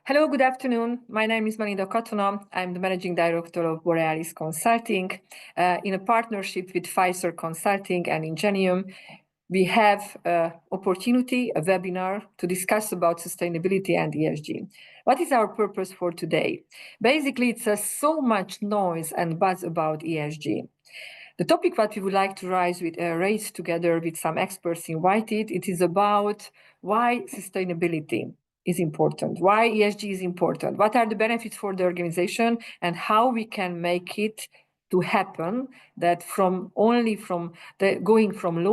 Hello, good afternoon. My name is Melinda Katona. I'm the Managing Director of Borealis Consulting. In a partnership with FiSer Consulting and Ingenium, we have an opportunity, a webinar to discuss about sustainability and ESG. What is our purpose for today? Basically, it's so much noise and buzz about ESG. The topic that we would like to raise together with some experts invited, it is about why sustainability is important, why ESG is important, what are the benefits for the organization, and how we can make it to happen that going from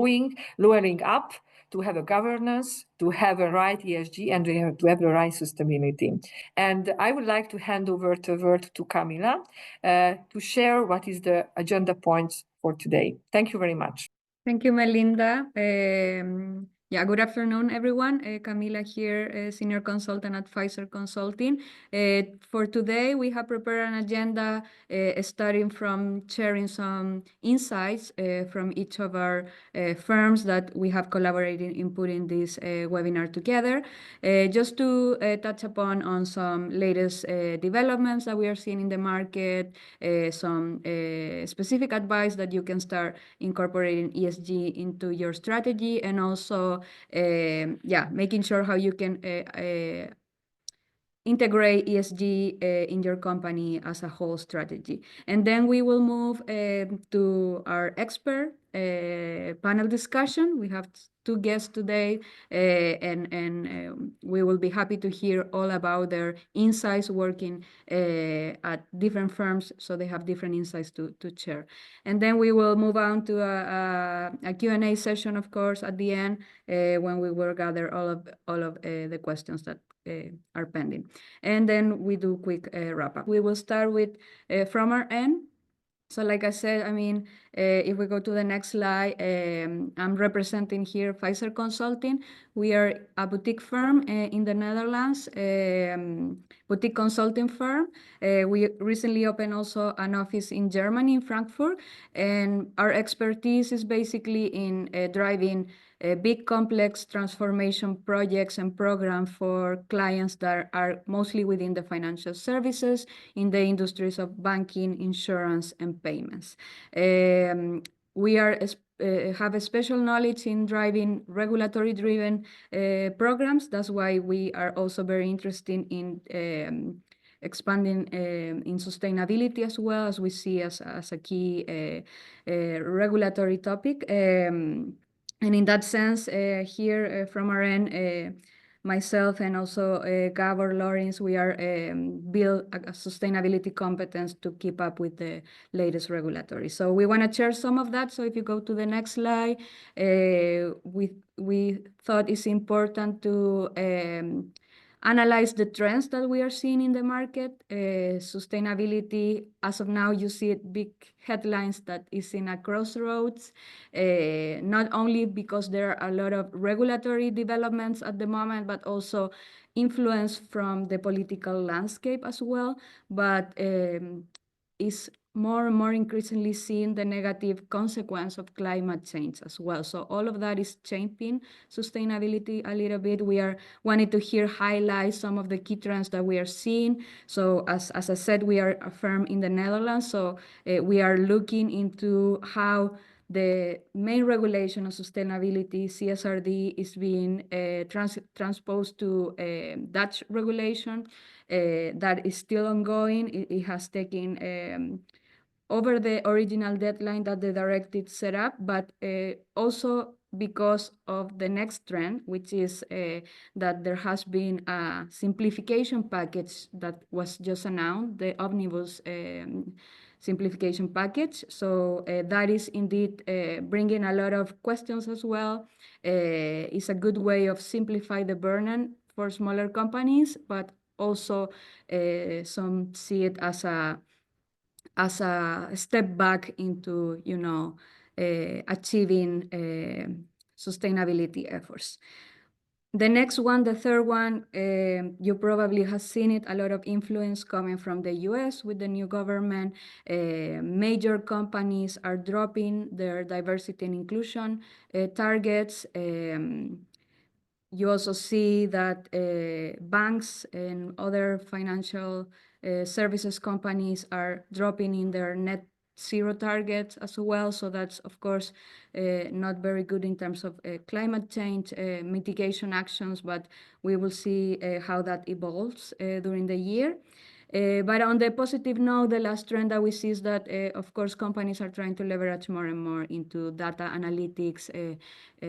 lowering up to have a governance, to have a right ESG, and to have the right sustainability. And I would like to hand over the word to Camilla to share what is the agenda points for today. Thank you very much. Thank you, Melinda. Good afternoon, everyone. Camilla here, Senior Consultant at FiSer Consulting. For today, we have prepared an agenda starting from sharing some insights from each of our firms that we have collaborated in putting this webinar together. Just to touch upon on some latest developments that we are seeing in the market, some specific advice that you can start incorporating ESG into your strategy, and also making sure how you can integrate ESG in your company as a whole strategy. And then we will move to our expert panel discussion. We have two guests today, and we will be happy to hear all about their insights working at different firms, so they have different insights to share. And then we will move on to a Q&A session, of course, at the end, when we will gather all of the questions that are pending. And then we do quick wrap up. We will start with from our end. So like I said, if we go to the next slide, I'm representing here FiSer Consulting. We are a boutique firm in the Netherlands, boutique consulting firm. We recently opened also an office in Germany, in Frankfurt, and our expertise is basically in driving big complex transformation projects and programs for clients that are mostly within the financial services in the industries of banking, insurance, and payments. We have a special knowledge in driving regulatory-driven programs. That's why we are also very interested in expanding in sustainability as well, as we see as a key regulatory topic. And in that sense, here from our end, myself and also Gabor Lawrence, we are build a sustainability competence to keep up with the latest regulatory. So we want to share some of that. So if you go to the next slide, we thought it's important to analyze the trends that we are seeing in the market. Sustainability, as of now, you see it big headlines that is in a crossroads, not only because there are a lot of regulatory developments at the moment, but also influence from the political landscape as well. But is more and more increasingly seeing the negative consequence of climate change as well. So all of that is shaping sustainability a little bit. We are wanting to here highlight some of the key trends that we are seeing. So as I said, we are a firm in the Netherlands, so we are looking into how the main regulation of sustainability, CSRD, is being transposed to Dutch regulation that is still ongoing. It has taken over the original deadline that the directive set up, but also because of the next trend, which is that there has been a simplification package that was just announced, the Omnibus simplification package. So that is indeed bringing a lot of questions as well. It's a good way of simplify the burden for smaller companies, but also some see it as a step back into, achieving sustainability efforts. The next one, the third one, you probably have seen it, a lot of influence coming from the US with the new government. Major companies are dropping their diversity and inclusion targets. You also see that banks and other financial services companies are dropping in their net zero targets as well. So that's, of course, not very good in terms of climate change mitigation actions, but we will see how that evolves during the year. But on the positive note, the last trend that we see is that, of course, companies are trying to leverage more and more into data analytics,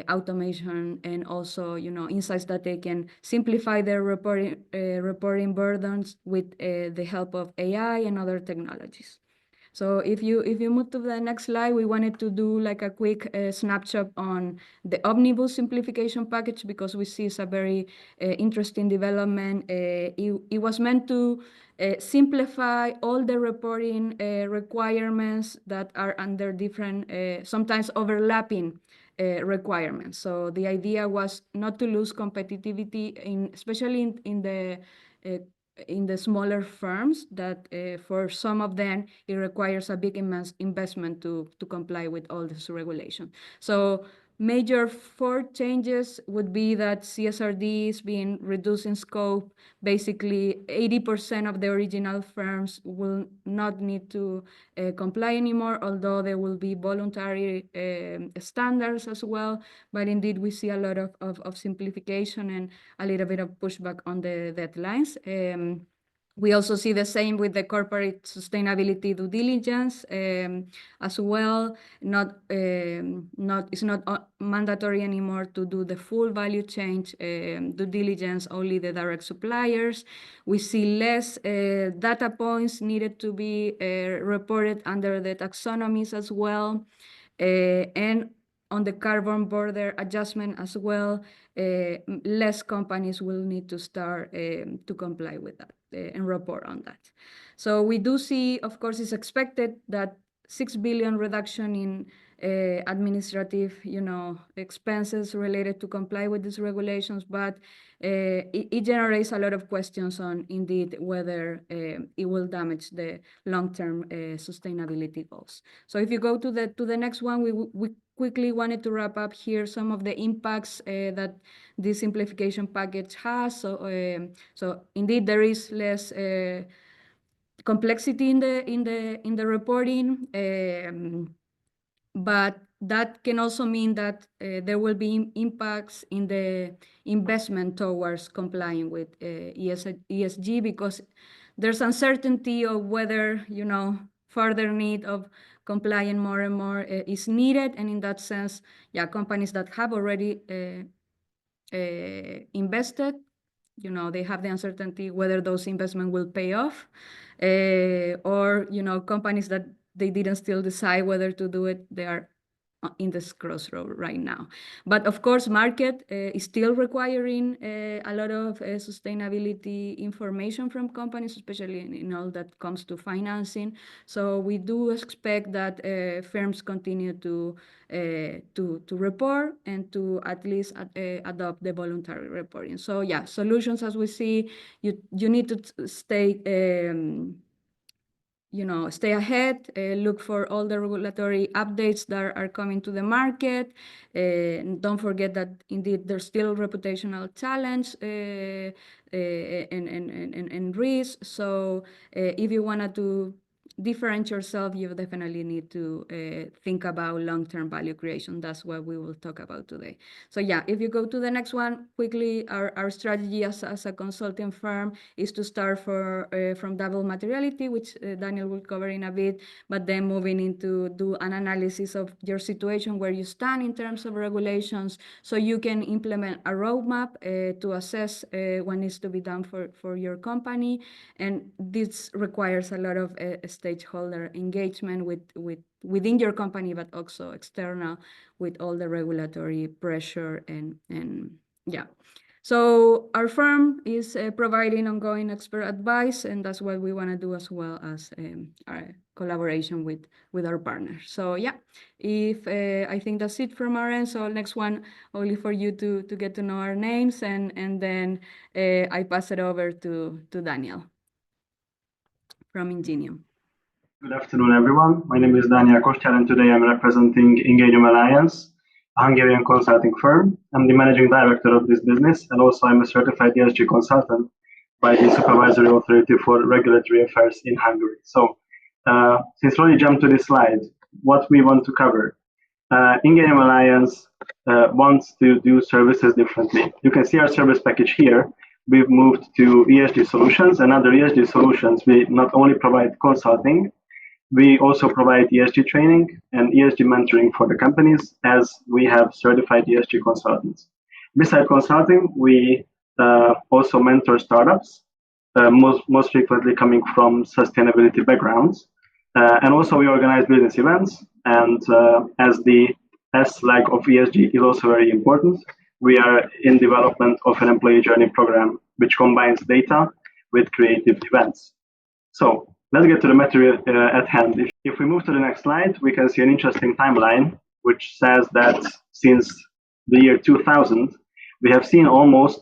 automation, and also, insights that they can simplify their reporting burdens with the help of AI and other technologies. So if you move to the next slide, we wanted to do like a quick snapshot on the omnibus simplification package, because we see it's a very interesting development. It was meant to simplify all the reporting requirements that are under different, sometimes overlapping requirements. So the idea was not to lose competitivity, especially in the smaller firms that for some of them, it requires a big investment to comply with all this regulation. So major 4 changes would be that CSRD is being reduced in scope. Basically, 80% of the original firms will not need to comply anymore, although there will be voluntary standards as well. But indeed, we see a lot of simplification and a little bit of pushback on the deadlines. We also see the same with the corporate sustainability due diligence as well. It's not mandatory anymore to do the full value chain due diligence, only the direct suppliers. We see less data points needed to be reported under the taxonomies as well. And on the carbon border adjustment as well, less companies will need to start to comply with that and report on that. So we do see, of course, it's expected that 6 billion reduction in administrative, expenses related to comply with these regulations, but it generates a lot of questions on indeed whether it will damage the long-term sustainability goals. So if you go to the next one, we quickly wanted to wrap up here some of the impacts that this simplification package has. So indeed there is less complexity in the reporting, but that can also mean that there will be impacts in the investment towards complying with ESG, because there's uncertainty of whether further need of complying more and more is needed, and in that sense, companies that have already invested, they have the uncertainty whether those investments will pay off, or companies that they didn't still decide whether to do it, they are in this crossroad right now. But of course, market is still requiring a lot of sustainability information from companies, especially in all that comes to financing. So we do expect that firms continue to report and to at least adopt the voluntary reporting. So solutions, as we see, you need to stay stay ahead, look for all the regulatory updates that are coming to the market. Don't forget that indeed there's still reputational challenge and risk. So if you wanted to differentiate yourself, you definitely need to think about long-term value creation. That's what we will talk about today. So if you go to the next one, quickly, our strategy as a consulting firm is to start from double materiality, which Daniel will cover in a bit, but then moving into do an analysis of your situation, where you stand in terms of regulations, so you can implement a roadmap to assess what needs to be done for your company. And this requires a lot of stakeholder engagement within your company, but also external, with all the regulatory pressure and. So our firm is providing ongoing expert advice, and that's what we want to do, as well as our collaboration with our partners. So I think that's it from our end. So next one, only for you to get to know our names, and then I pass it over to Daniel from Ingenium. Good afternoon, everyone. My name is Kostyal, and today I'm representing Ingenium Alliance. a Hungarian consulting firm. I'm the managing director of this business, and also I'm a certified ESG consultant by the Supervisory Authority for Regulatory Affairs in Hungary. So, since we jumped to this slide, what we want to cover. Ingenium Alliance wants to do services differently. You can see our service package here. We've moved to ESG solutions, and under ESG solutions, we not only provide consulting, we also provide ESG training and ESG mentoring for the companies, as we have certified ESG consultants. Besides consulting, we also mentor startups, most frequently coming from sustainability backgrounds. And also we organize business events, and as the S leg of ESG is also very important, we are in development of an employee journey program, which combines data with creative events. So let's get to the material at hand. If we move to the next slide, we can see an interesting timeline, which says that since the year 2000, we have seen almost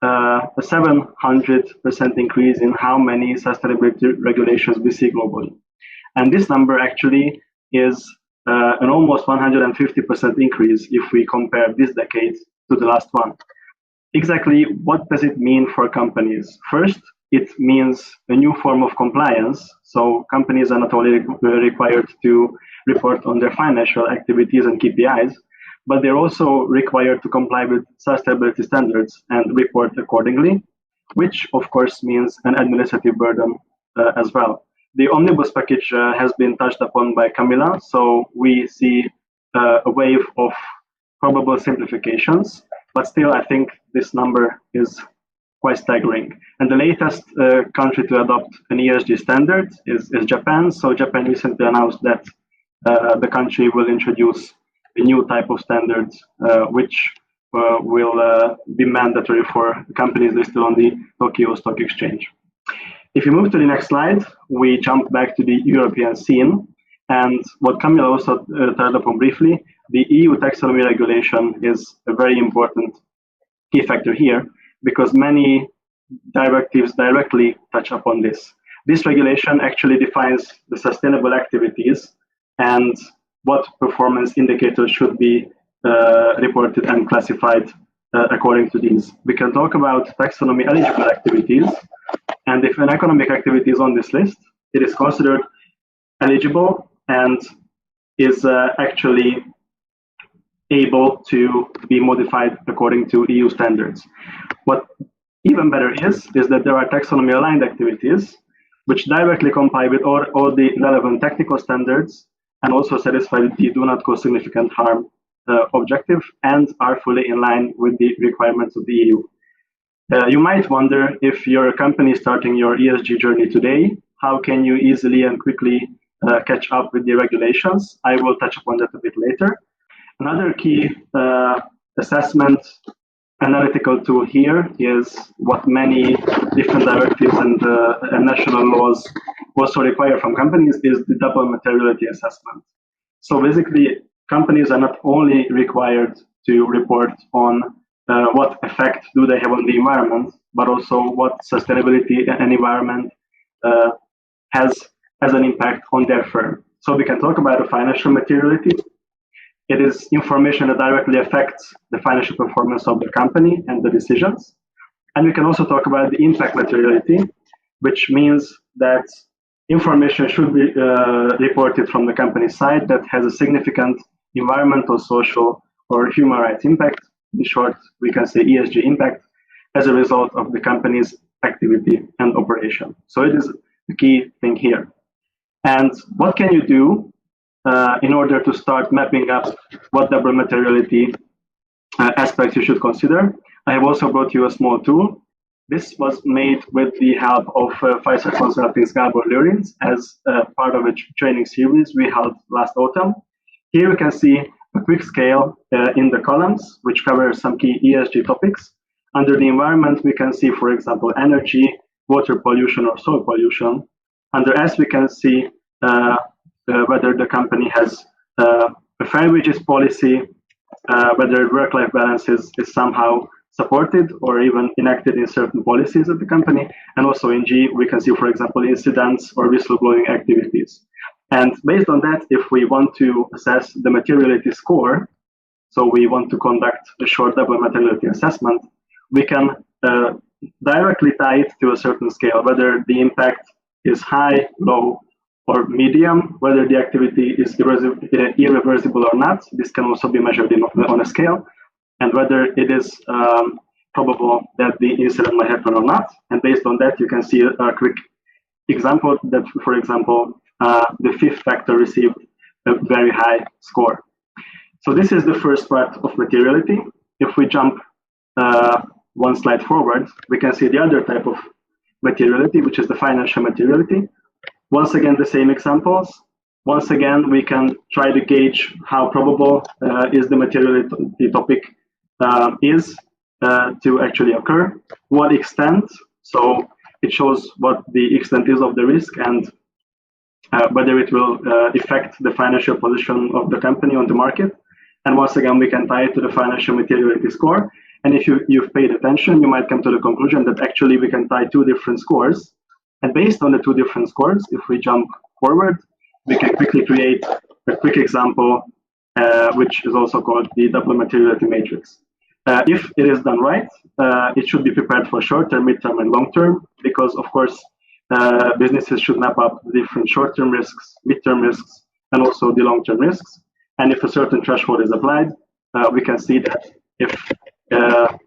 a 700% increase in how many sustainability regulations we see globally. And this number actually is an almost 150% increase if we compare this decade to the last one. Exactly what does it mean for companies? First, it means a new form of compliance. So companies are not only required to report on their financial activities and KPIs, but they're also required to comply with sustainability standards and report accordingly, which of course means an administrative burden as well. The omnibus package has been touched upon by Camilla, so we see a wave of probable simplifications, but still I think this number is quite staggering. And the latest country to adopt an ESG standard is Japan. So Japan recently announced that the country will introduce a new type of standards, which will be mandatory for companies listed on the Tokyo Stock Exchange. If you move to the next slide, we jump back to the European scene. And what Camilla also touched upon briefly, the EU taxonomy regulation is a very important key factor here, because many directives directly touch upon this. This regulation actually defines the sustainable activities and what performance indicators should be reported and classified according to these. We can talk about taxonomy eligible activities, and if an economic activity is on this list, it is considered eligible and is actually able to be modified according to EU standards. What even better is that there are taxonomy aligned activities which directly comply with all the relevant technical standards and also satisfy the do not cause significant harm objective and are fully in line with the requirements of the EU. You might wonder, if you're a company starting your ESG journey today, how can you easily and quickly catch up with the regulations? I will touch upon that a bit later. Another key assessment analytical tool here is what many different directives and national laws also require from companies is the double materiality assessment. So basically, companies are not only required to report on what effect do they have on the environment, but also what sustainability and environment has an impact on their firm. So we can talk about the financial materiality. It is information that directly affects the financial performance of the company and the decisions. And we can also talk about the impact materiality, which means that information should be reported from the company side that has a significant environmental, social, or human rights impact. In short, we can say ESG impact as a result of the company's activity and operation. So it is the key thing here. And what can you do in order to start mapping up what double materiality aspects you should consider? I have also brought you a small tool. This was made with the help of FiSer Consulting's Gábor Lőrinc as part of a training series we held last autumn. Here we can see a quick scale in the columns, which covers some key ESG topics. Under the environment, we can see, for example, energy, water pollution, or soil pollution. Under S, we can see whether the company has a fair wages policy, whether work-life balance is somehow supported or even enacted in certain policies of the company. And also in G, we can see, for example, incidents or whistleblowing activities. And based on that, if we want to assess the materiality score, so we want to conduct a short double materiality assessment, we can directly tie it to a certain scale, whether the impact is high, low, or medium, whether the activity is irreversible or not. This can also be measured on a scale, and whether it is probable that the incident might happen or not. And based on that, you can see a quick example that, for example, the fifth factor received a very high score. So this is the first part of materiality. If we jump one slide forward, we can see the other type of materiality, which is the financial materiality. Once again, the same examples. Once again, we can try to gauge how probable is the materiality topic is to actually occur, what extent. So it shows what the extent is of the risk and whether it will affect the financial position of the company on the market. And once again, we can tie it to the financial materiality score. And if you've paid attention, you might come to the conclusion that actually we can tie two different scores. And based on the two different scores, if we jump forward, we can quickly create a quick example, which is also called the double materiality matrix. If it is done right, it should be prepared for short-term, mid-term, and long-term, because of course, businesses should map up the different short-term risks, mid-term risks, and also the long-term risks. And if a certain threshold is applied, we can see that if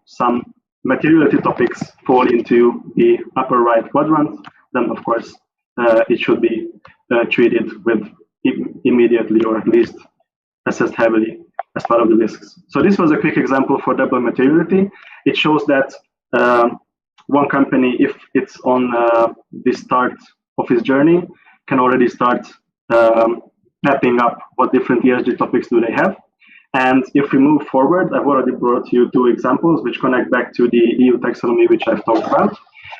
some materiality topics fall into the upper right quadrant, then of course it should be treated with immediately, or at least assessed heavily as part of the risks. So this was a quick example for double materiality. It shows that one company, if it's on the start of its journey, can already start mapping up what different ESG topics do they have. And if we move forward, I've already brought you two examples which connect back to the EU taxonomy, which I've talked about.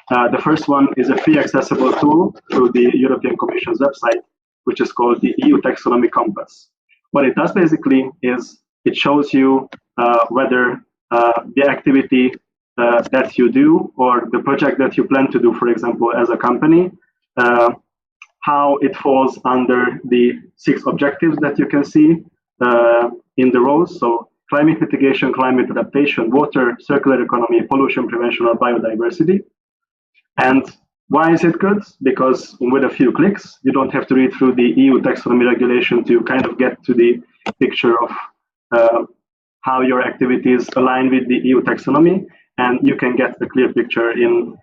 The first one is a free accessible tool through the European Commission's website, which is called the EU Taxonomy Compass. What it does basically is it shows you whether the activity that you do, or the project that you plan to do, for example, as a company, how it falls under the 6 objectives that you can see in the rows. So climate mitigation, climate adaptation, water, circular economy, pollution prevention, or biodiversity. And why is it good? Because with a few clicks, you don't have to read through the EU taxonomy regulation to kind of get to the picture of how your activities align with the EU taxonomy. And you can get a clear picture in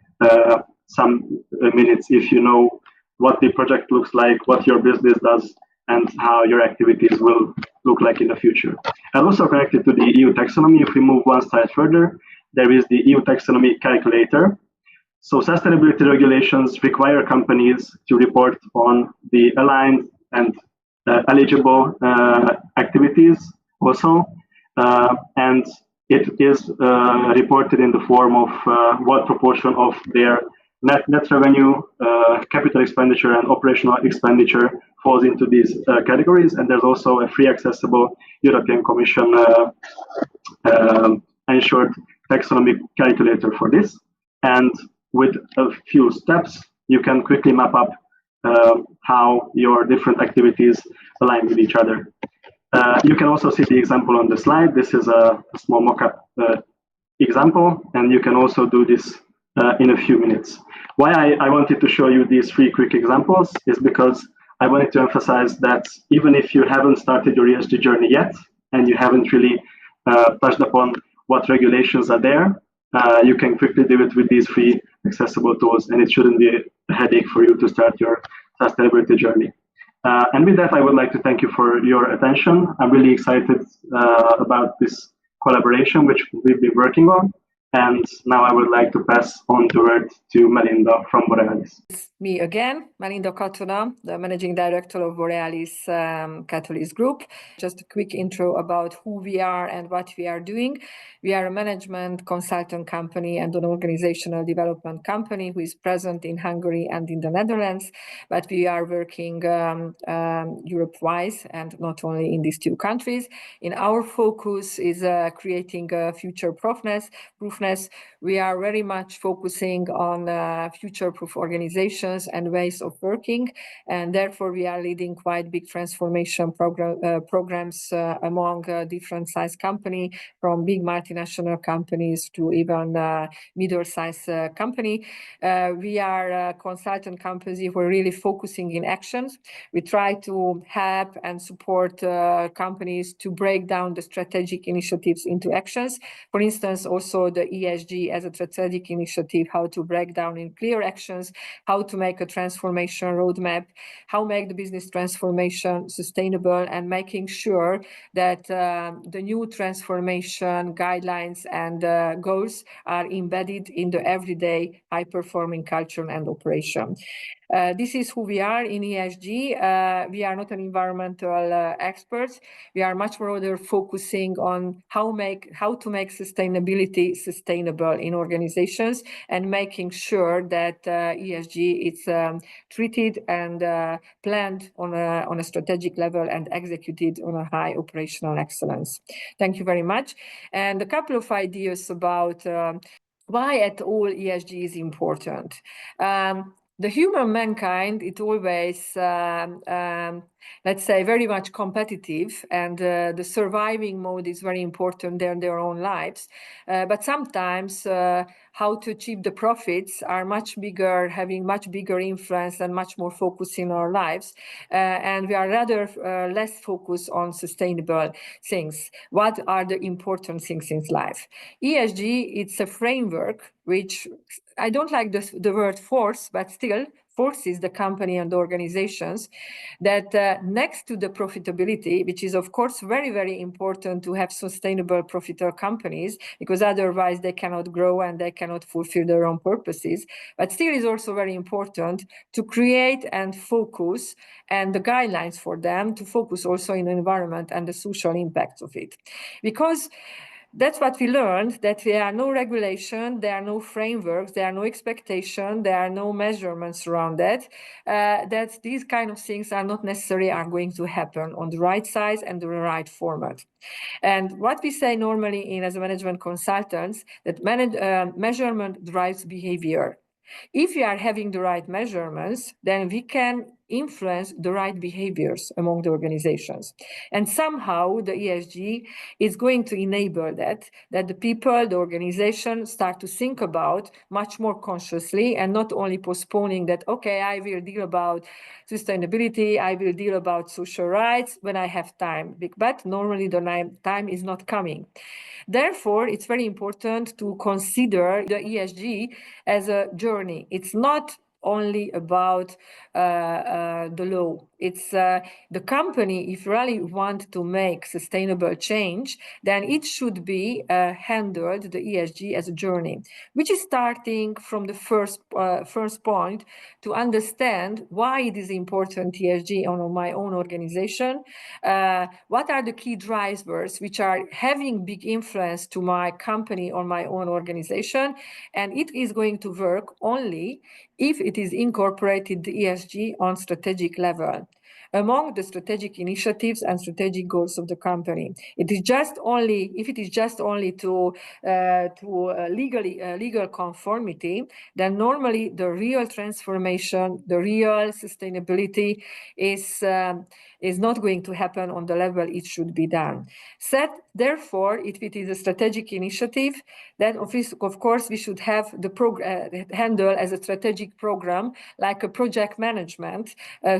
some minutes if you know what the project looks like, what your business does, and how your activities will look like in the future. And also connected to the EU taxonomy, if we move one slide further, there is the EU taxonomy calculator. So sustainability regulations require companies to report on the aligned and eligible activities also. And it is reported in the form of what proportion of their net revenue, capital expenditure, and operational expenditure falls into these categories. And there's also a free accessible European Commission ensured taxonomy calculator for this. And with a few steps, you can quickly map up how your different activities align with each other. You can also see the example on the slide. This is a small mock-up example, and you can also do this in a few minutes. Why I wanted to show you these 3 quick examples is because I wanted to emphasize that even if you haven't started your ESG journey yet, and you haven't really touched upon what regulations are there, you can quickly do it with these 3 accessible tools, and it shouldn't be a headache for you to start your sustainability journey. And with that, I would like to thank you for your attention. I'm really excited about this collaboration, which we've been working on. And now I would like to pass on the word to Melinda from Borealis. It's me again, Melinda Katona, the Managing Director of Borealis Catalyst Group. Just a quick intro about who we are and what we are doing. We are a management consultant company and an organizational development company who is present in Hungary and in the Netherlands, but we are working Europe-wide and not only in these 2 countries. In our focus is creating a future-proofness future-proofness, we are very much focusing on future-proof organizations and ways of working, and therefore we are leading quite big transformation programs among different size company, from big multinational companies to even middle-sized company. We are a consultant company who are really focusing in actions. We try to help and support companies to break down the strategic initiatives into actions. For instance, also the ESG as a strategic initiative, how to break down in clear actions, how to make a transformation roadmap, how make the business transformation sustainable, and making sure that the new transformation guidelines and goals are embedded in the everyday high-performing culture and operation. This is who we are in ESG. We are not an environmental experts. We are much rather focusing on how to make sustainability sustainable in organizations, and making sure that ESG is treated and planned on a strategic level and executed on a high operational excellence. Thank you very much. And a couple of ideas about why at all ESG is important. The human mankind, it always, let's say, very much competitive, and the surviving mode is very important in their own lives. But sometimes how to achieve the profits are much bigger, having much bigger influence and much more focus in our lives. And we are rather less focused on sustainable things. What are the important things in life? ESG, it's a framework which, I don't like the word force, but still forces the company and the organizations that next to the profitability, which is of course very, very important to have sustainable, profitable companies, because otherwise they cannot grow and they cannot fulfill their own purposes. But still is also very important to create and focus, and the guidelines for them to focus also in the environment and the social impacts of it. Because that's what we learned, that there are no regulation, there are no frameworks, there are no expectation, there are no measurements around that, that these kind of things are not necessarily are going to happen on the right size and the right format. And what we say normally as a management consultants, that measurement drives behavior. If we are having the right measurements, then we can influence the right behaviors among the organizations. And somehow the ESG is going to enable that the people, the organization start to think about much more consciously, and not only postponing that, okay, I will deal about sustainability, I will deal about social rights when I have time, but normally the time is not coming. Therefore, it's very important to consider the ESG as a journey. It's not only about the law. It's the company, if you really want to make sustainable change, then it should be handled, the ESG, as a journey, which is starting from the first point to understand why it is important ESG on my own organization, what are the key drivers which are having big influence to my company or my own organization, and it is going to work only if it is incorporated the ESG on strategic level among the strategic initiatives and strategic goals of the company. It is just only if it is just only to legal conformity, then normally the real transformation, the real sustainability is not going to happen on the level it should be done. Therefore, if it is a strategic initiative, then of course we should have the handle as a strategic program, like a project management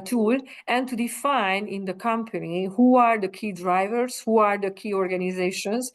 tool, and to define in the company who are the key drivers, who are the key organizations,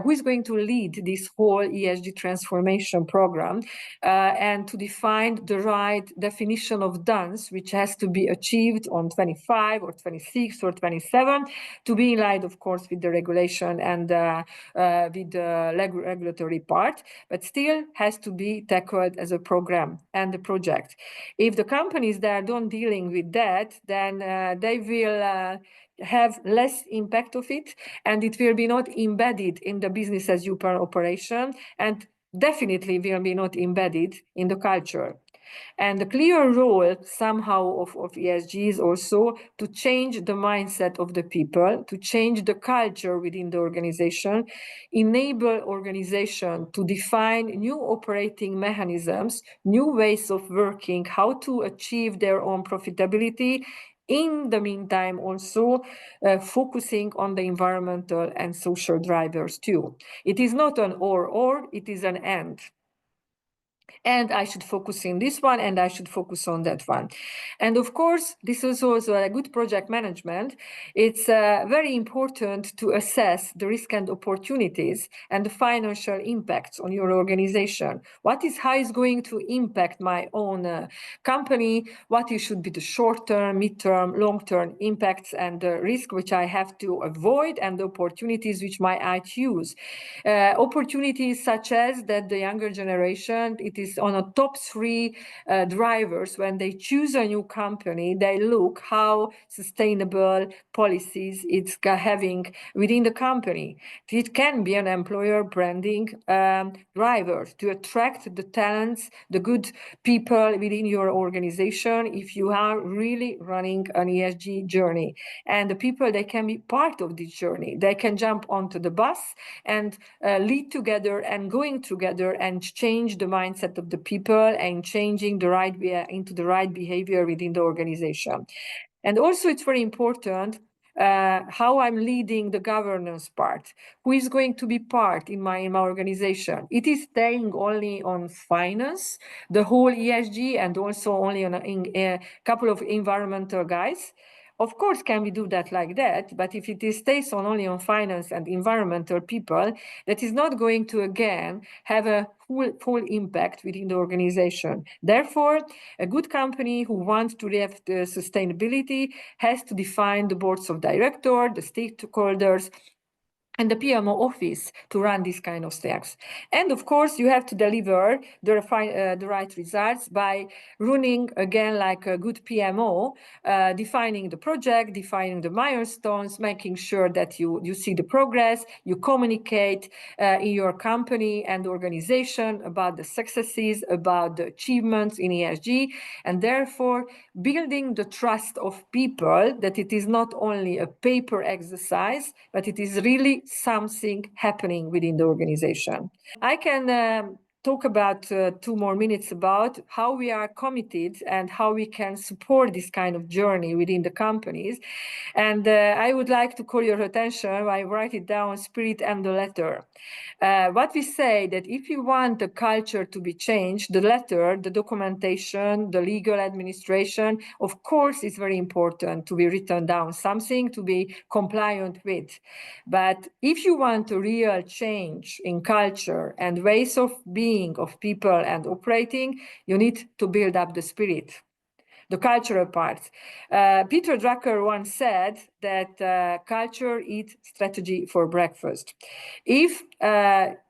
who is going to lead this whole ESG transformation program, and to define the right definition of dones, which has to be achieved on 25 or 26 or 27, to be in line, of course, with the regulation and with the regulatory part, but still has to be tackled as a program and a project. If the companies that are not dealing with that, then they will have less impact of it, and it will be not embedded in the business as usual operation, and definitely will be not embedded in the culture. And the clear role somehow of ESG is also to change the mindset of the people, to change the culture within the organization, enable organization to define new operating mechanisms, new ways of working, how to achieve their own profitability. In the meantime, also focusing on the environmental and social drivers too. It is not an or, it is an and. And I should focus in this one, and I should focus on that one. And of course, this is also a good project management. It's very important to assess the risk and opportunities and the financial impacts on your organization. How is going to impact my own company? What should be the short-term, mid-term, long-term impacts and the risk which I have to avoid, and the opportunities which I choose. Opportunities such as that the younger generation, it is on a top 3 drivers when they choose a new company. They look how sustainable policies it's having within the company. It can be an employer branding driver to attract the talents, the good people within your organization if you are really running an ESG journey. And the people, they can be part of this journey. They can jump onto the bus and lead together and going together and change the mindset of the people and changing into the right behavior within the organization. And also it's very important how I'm leading the governance part. Who is going to be part in my organization? It is staying only on finance, the whole ESG, and also only on a couple of environmental guys. Of course, can we do that like that? But if it stays only on finance and environmental people, that is not going to, again, have a full impact within the organization. Therefore, a good company who wants to have the sustainability has to define the boards of directors, the stakeholders, and the PMO office to run these kind of steps. And of course, you have to deliver the right results by running, again, like a good PMO, defining the project, defining the milestones, making sure that you see the progress, you communicate in your company and organization about the successes, about the achievements in ESG, and therefore building the trust of people that it is not only a paper exercise, but it is really something happening within the organization. I can talk about 2 more minutes about how we are committed and how we can support this kind of journey within the companies. And I would like to call your attention, I write it down, spirit and the letter. What we say that if you want the culture to be changed, the letter, the documentation, the legal administration, of course, is very important to be written down, something to be compliant with. But if you want a real change in culture and ways of being of people and operating, you need to build up the spirit, the cultural part. Peter Drucker once said that culture eats strategy for breakfast. If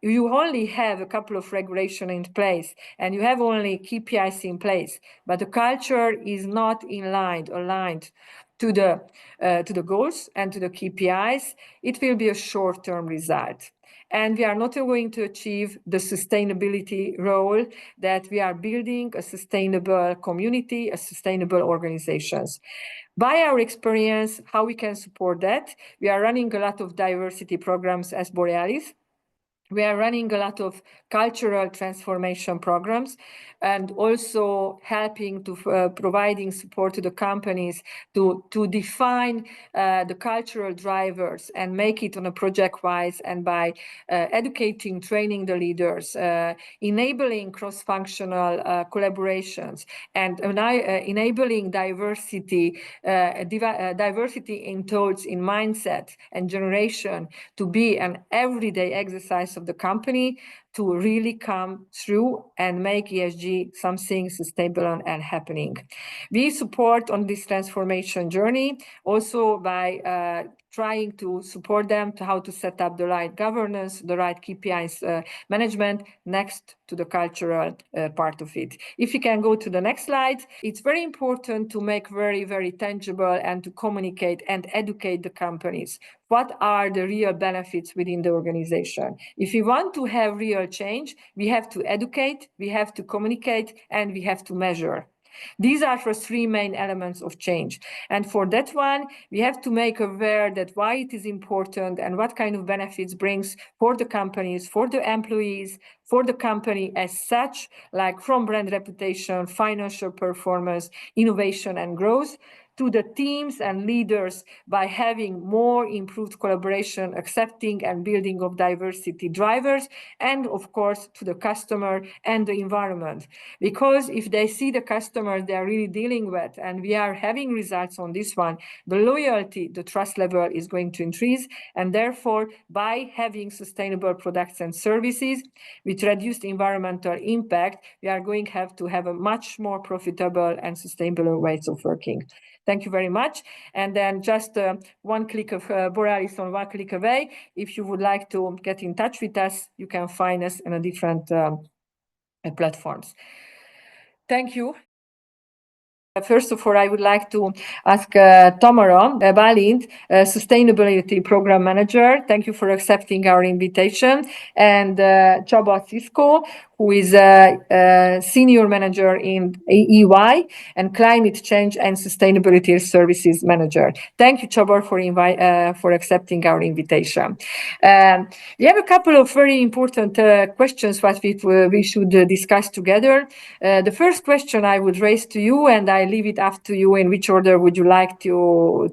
you only have a couple of regulations in place and you have only KPIs in place, but the culture is not aligned to the goals and to the KPIs, it will be a short-term result. And we are not going to achieve the sustainability role that we are building a sustainable community, a sustainable organizations. By our experience, how we can support that, we are running a lot of diversity programs as Borealis. We are running a lot of cultural transformation programs and also helping to providing support to the companies to define the cultural drivers and make it on a project-wise, and by educating, training the leaders, enabling cross-functional collaborations, and enabling diversity in thoughts, in mindset and generation to be an everyday exercise of the company to really come through and make ESG something sustainable and happening. We support on this transformation journey also by trying to support them to how to set up the right governance, the right KPIs management next to the cultural part of it. If you can go to the next slide, it's very important to make very, very tangible and to communicate and educate the companies. What are the real benefits within the organization? If you want to have real real change, we have to educate, we have to communicate, and we have to measure. These are the three main elements of change. And for that one, we have to make aware that why it is important and what kind of benefits brings for the companies, for the employees, for the company as such, like from brand reputation, financial performance, innovation and growth, to the teams and leaders by having more improved collaboration, accepting and building of diversity drivers, and of course to the customer and the environment. Because if they see the customer they are really dealing with, and we are having results on this one, the loyalty, the trust level is going to increase, and therefore by having sustainable products and services with reduced environmental impact, we are going to have a much more profitable and sustainable ways of working. Thank you very much. And then just one click of Borealis on one click away. If you would like to get in touch with us, you can find us in a different platforms. Thank you. First of all, I would like to ask Tamara, Bálint, Sustainability Program Manager. Thank you for accepting our invitation. And Csaba, Csiszkó, who is a Senior Manager in EY and Climate Change and Sustainability Services Manager. Thank you, Csaba, for accepting our invitation. We have a couple of very important questions that we should discuss together. The first question I would raise to you, and I leave it up to you in which order would you like to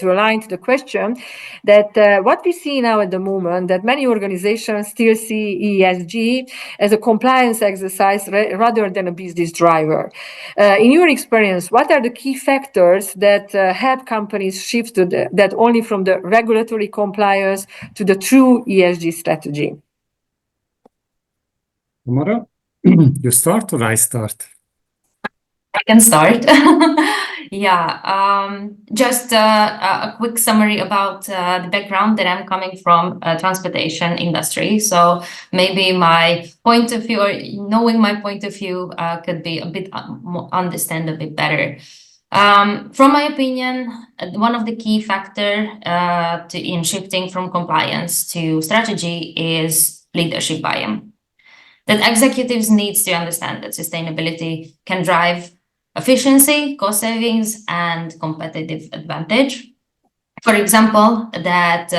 align to the question, that what we see now at the moment, that many organizations still see ESG as a compliance exercise rather than a business driver. In your experience, what are the key factors that help companies shift to that only from the regulatory compliance to the true ESG strategy? Tamara, you start or I start? I can start. Yeah, just a quick summary about the background that I'm coming from, transportation industry. So maybe my point of view, or knowing my point of view, could be a bit understand a bit better. From my opinion, one of the key factors in shifting from compliance to strategy is leadership buy-in. That executives need to understand that sustainability can drive efficiency, cost savings, and competitive advantage. For example, that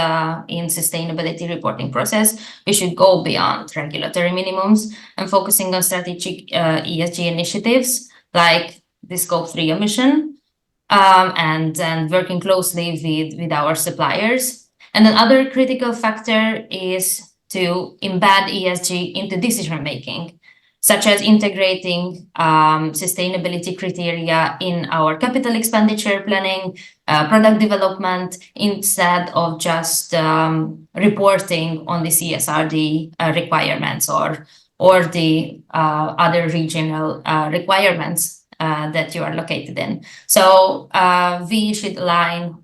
in sustainability reporting process, we should go beyond regulatory minimums and focusing on strategic ESG initiatives like the Scope 3 emission, and working closely with our suppliers. And another critical factor is to embed ESG into decision making, such as integrating sustainability criteria in our capital expenditure planning, product development, instead of just reporting on the CSRD requirements or the other regional requirements that you are located in. So we should align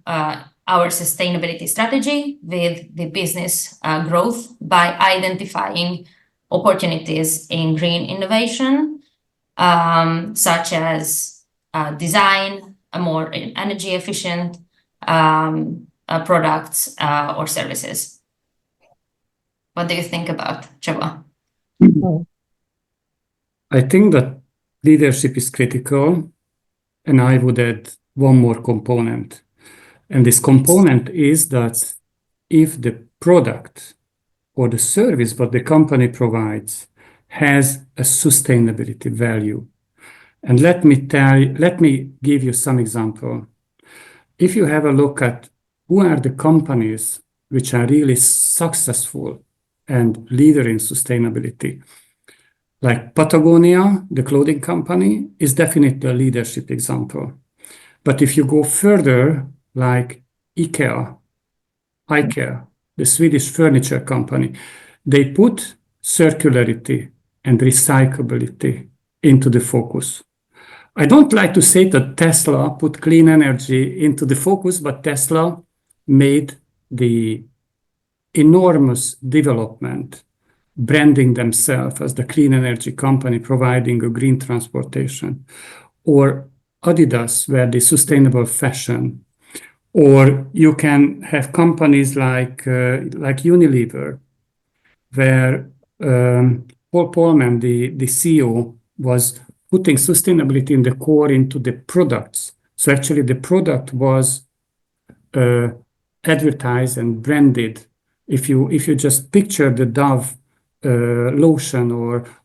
our sustainability strategy with the business growth by identifying opportunities in green innovation, such as design, a more energy efficient products or services. What do you think about, Csaba? I think that leadership is critical, and I would add one more component. And this component is that if the product or the service that the company provides has a sustainability value. And let me give you some example. If you have a look at who are the companies which are really successful and leader in sustainability, like Patagonia, the clothing company, is definitely a leadership example. But if you go further, like IKEA, the Swedish furniture company, they put circularity and recyclability into the focus. I don't like to say that Tesla put clean energy into the focus, but Tesla made the enormous development, branding themselves as the clean energy company providing a green transportation, or Adidas, where the sustainable fashion. Or you can have companies like Unilever, where Paul Polman, the CEO, was putting sustainability in the core into the products. So actually the product was advertised and branded. If you just picture the Dove lotion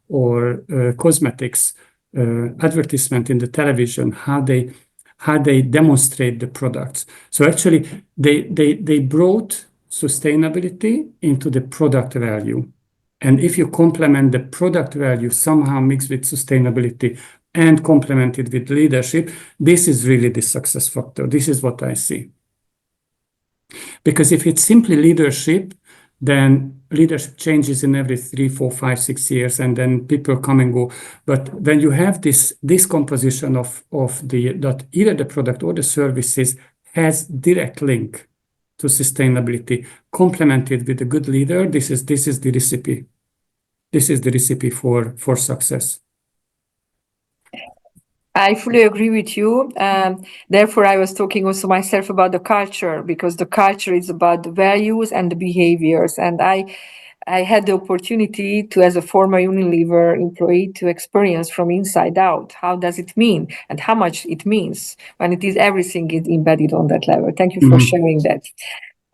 or cosmetics advertisement in the television, how they demonstrate the products. So actually they brought sustainability into the product value. And if you complement the product value somehow mixed with sustainability and complement it with leadership, this is really the success factor. This is what I see. Because if it's simply leadership, then leadership changes in every 3, 4, 5, 6 years, and then people come and go. But when you have this composition of that either the product or the services has direct link to sustainability, complemented with a good leader, this is the recipe. This is the recipe for success. I fully agree with you. Therefore, I was talking also myself about the culture, because the culture is about the values and the behaviors. And I had the opportunity to, as a former Unilever employee, to experience from inside out. How does it mean and how much it means when it is everything is embedded on that level. Thank you for sharing that.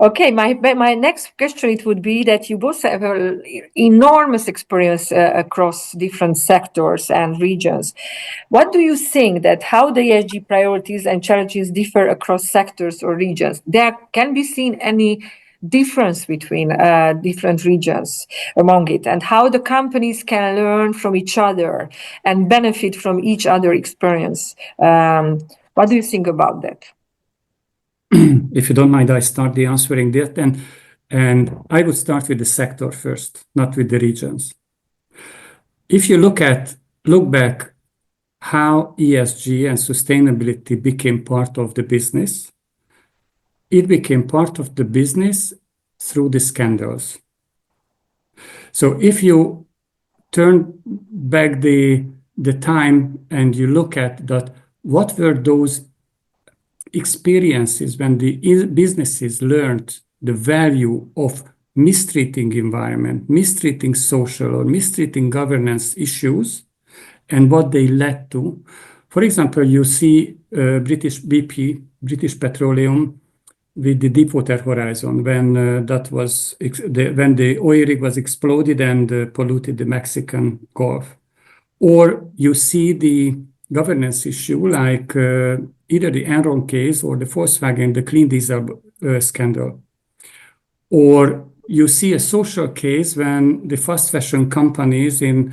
Okay, my next question, it would be that you both have enormous experience across different sectors and regions. What do you think that how the ESG priorities and challenges differ across sectors or regions? There can be seen any difference between different regions among it, and how the companies can learn from each other and benefit from each other experience. What do you think about that? If you don't mind, I start the answering that, and I would start with the sector first, not with the regions. If you look back how ESG and sustainability became part of the business, it became part of the business through the scandals. So if you turn back the time and you look at that, what were those experiences when the businesses learned the value of mistreating environment, mistreating social or mistreating governance issues, and what they led to. For example, you see British BP, British Petroleum, with the Deepwater Horizon, when when the oil rig was exploded and polluted the Mexican Gulf. Or you see the governance issue like either the Enron case or the Volkswagen, the clean diesel scandal. Or you see a social case when the fast fashion companies in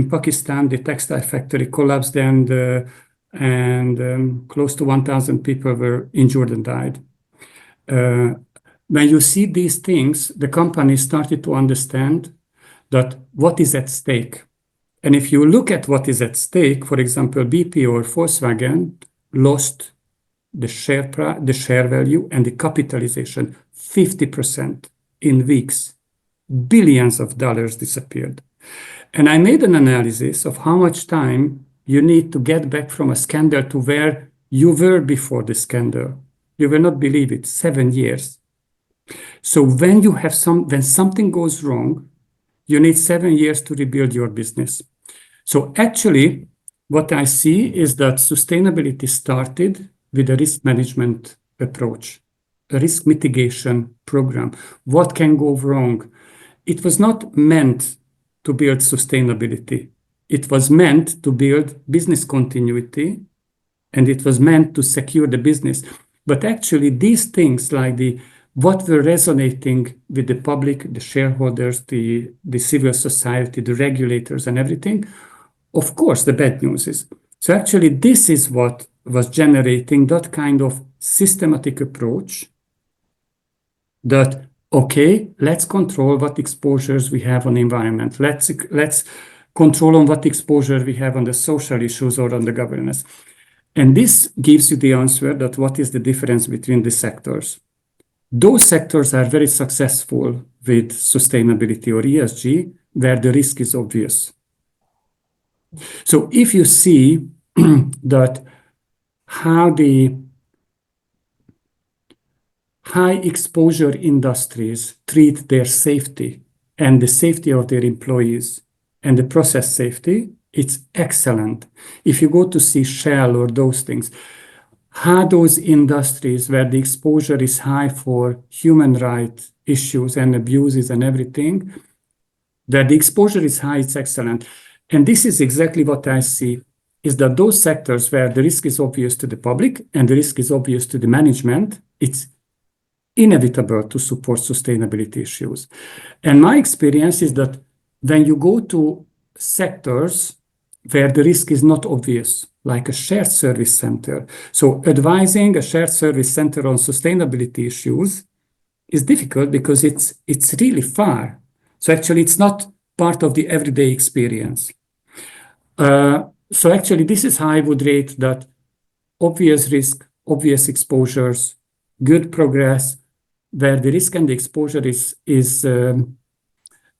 Pakistan, the textile factory collapsed and close to 1,000 people were injured and died. When you see these things, the companies started to understand that what is at stake. And if you look at what is at stake, for example, BP or Volkswagen lost the share value and the capitalization 50% in weeks. Billions of dollars disappeared. And I made an analysis of how much time you need to get back from a scandal to where you were before the scandal. You will not believe it, 7 years. So when something goes wrong, you need 7 years to rebuild your business. So actually, what I see is that sustainability started with a risk management approach, a risk mitigation program. What can go wrong? It was not meant to build sustainability. It was meant to build business continuity, and it was meant to secure the business. But actually, these things like what were resonating with the public, the shareholders, the civil society, the regulators and everything, of course, the bad news is. So actually, this is what was generating that kind of systematic approach that, okay, let's control what exposures we have on the environment. Let's control on what exposure we have on the social issues or on the governance. And this gives you the answer that what is the difference between the sectors. Those sectors are very successful with sustainability or ESG, where the risk is obvious. So if you see that how the high exposure industries treat their safety and the safety of their employees and the process safety, it's excellent. If you go to see Shell or those things, how those industries where the exposure is high for human rights issues and abuses and everything, where the exposure is high, it's excellent. And this is exactly what I see, is that those sectors where the risk is obvious to the public and the risk is obvious to the management, it's inevitable to support sustainability issues. And my experience is that when you go to sectors where the risk is not obvious, like a shared service center, so advising a shared service center on sustainability issues is difficult because it's really far. So actually, it's not part of the everyday experience. So actually, this is how I would rate that: obvious risk, obvious exposures, good progress, where the risk and the exposure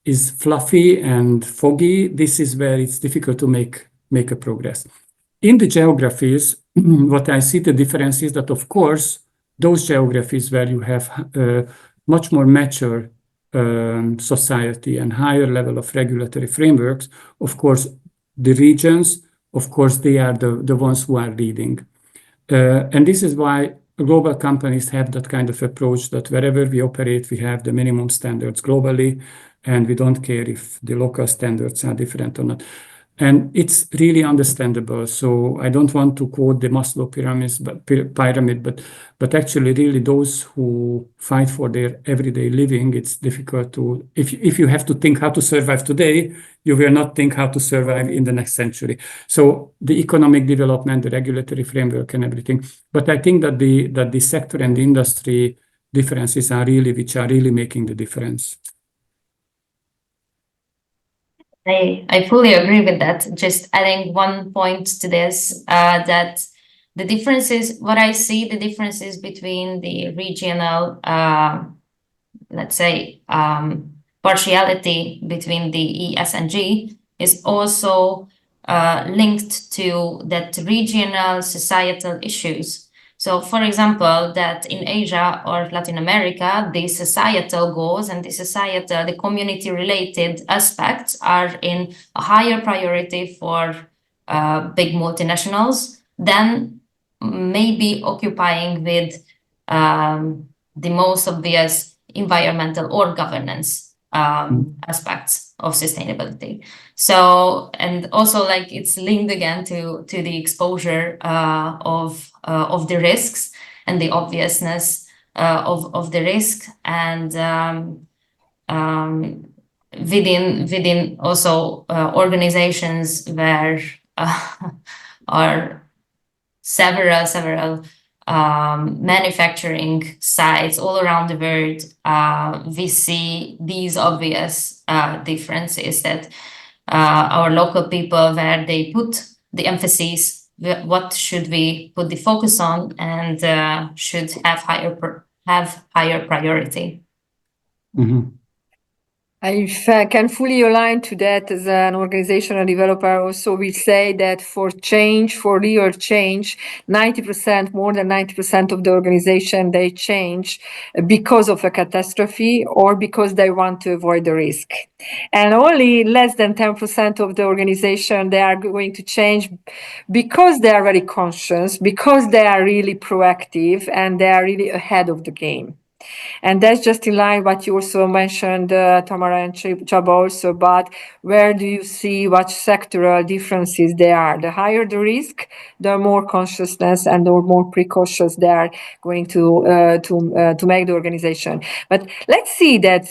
is fluffy and foggy. This is where it's difficult to make a progress. In the geographies, what I see the difference is that, of course, those geographies where you have much more mature society and higher level of regulatory frameworks, of course, the regions, of course, they are the ones who are leading. And this is why global companies have that kind of approach, that wherever we operate, we have the minimum standards globally, and we don't care if the local standards are different or not. And it's really understandable. So I don't want to quote the Maslow pyramid, but actually really those who fight for their everyday living, it's difficult to, if you have to think how to survive today, you will not think how to survive in the next century. So the economic development, the regulatory framework and everything. But I think that the sector and the industry differences are really, which are really making the difference. I fully agree with that. Just adding one point to this, that the differences, what I see, the differences between the regional, let's say, partiality between the E, S, and G is also linked to that regional societal issues. So, for example, that in Asia or Latin America, the societal goals and the community-related aspects are in a higher priority for big multinationals than maybe occupying with the most obvious environmental or governance aspects of sustainability. So, and also like it's linked again to the exposure of the risks and the obviousness of the risk, and within also organizations where are several manufacturing sites all around the world, we see these obvious differences that our local people, where they put the emphasis, what should we put the focus on, and should have higher priority. Mm-hmm. I can fully align to that as an organizational developer. Also, we say that for real change, 90%, more than 90% of the organization, they change because of a catastrophe or because they want to avoid the risk. And only less than 10% of the organization, they are going to change because they are very conscious, because they are really proactive, and they are really ahead of the game. And that's just in line what you also mentioned, Tamara and Csaba also, but where do you see what sectoral differences there are? The higher the risk, the more consciousness and the more precautious they are going to make the organization. But let's see that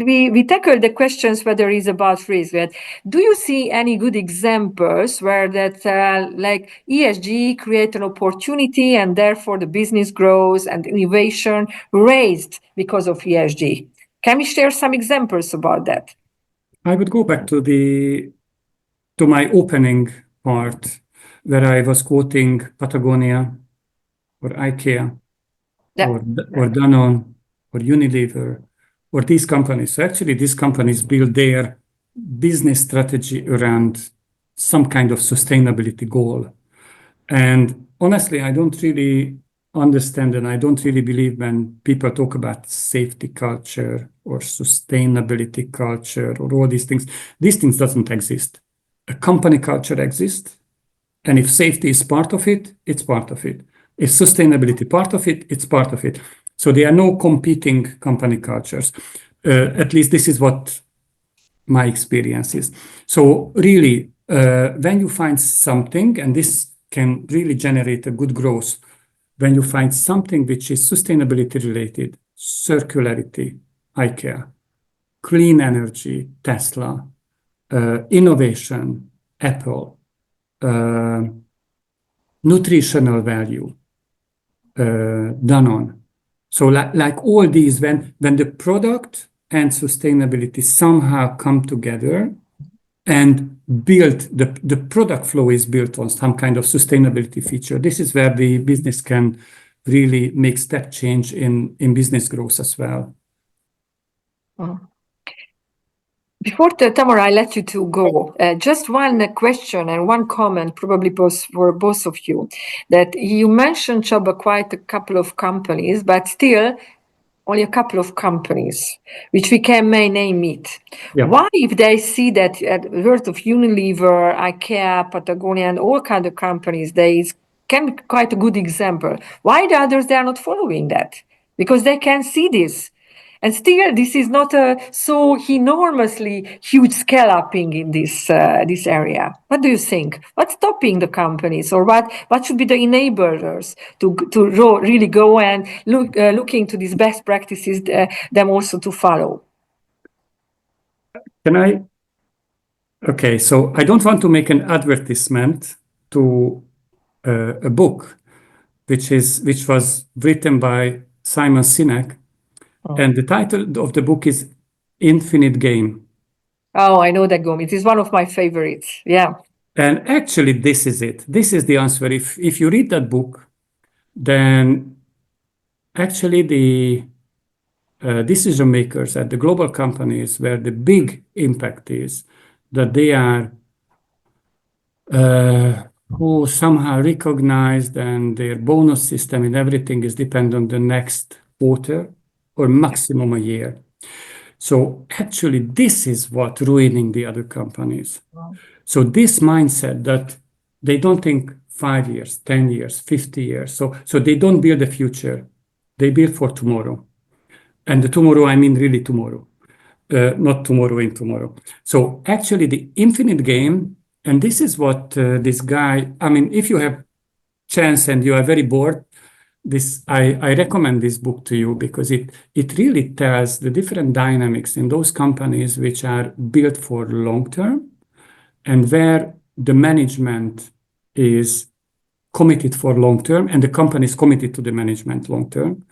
we tackled the questions whether it's about risk. But do you see any good examples where that like ESG create an opportunity and therefore the business grows and innovation raised because of ESG? Can we share some examples about that? I would go back to my opening part where I was quoting Patagonia or IKEA or Danone or Unilever or these companies. So actually these companies build their business strategy around some kind of sustainability goal. And honestly, I don't really understand, and I don't really believe when people talk about safety culture or sustainability culture or all these things doesn't exist. A company culture exists, and if safety is part of it, it's part of it. If sustainability part of it, it's part of it. So there are no competing company cultures. At least this is what my experience is. So really, when you find something, and this can really generate a good growth, when you find something which is sustainability related, circularity, IKEA, clean energy, Tesla, innovation, Apple, nutritional value, Danone. So like all these, when the product and sustainability somehow come together and build, the product flow is built on some kind of sustainability feature. This is where the business can really make step change in business growth as well. Before Tamara, I let you to go. Just one question and one comment, probably for both of you, that you mentioned, Csaba, quite a couple of companies, but still only a couple of companies, which may name it. Yeah. Why, if they see that worth of Unilever, IKEA, Patagonia, and all kind of companies, they can be quite a good example. Why the others, they are not following that? Because they can see this. And still, this is not so enormously huge scale-upping in this area. What do you think? What's stopping the companies, or what should be the enablers to really go and look into these best practices, them also to follow? Can I? Okay, so I don't want to make an advertisement to a book, which was written by Simon Sinek. And the title of the book is Infinite Game. Oh, I know that game. It is one of my favorites. Yeah. And actually, this is it. This is the answer. If you read that book, then actually the decision makers at the global companies where the big impact is that they are who somehow recognized, and their bonus system and everything is dependent on the next quarter or maximum a year. So actually, this is what ruining the other companies. Wow. So this mindset that they don't think 5 years, 10 years, 50 years. So they don't build a future. They build for tomorrow. And the tomorrow, I mean really tomorrow, not tomorrow in tomorrow. So actually the infinite game, and this is what this guy, I mean, if you have chance and you are very bored, I recommend this book to you because it really tells the different dynamics in those companies which are built for long term and where the management is committed for long term and the company is committed to the management long term.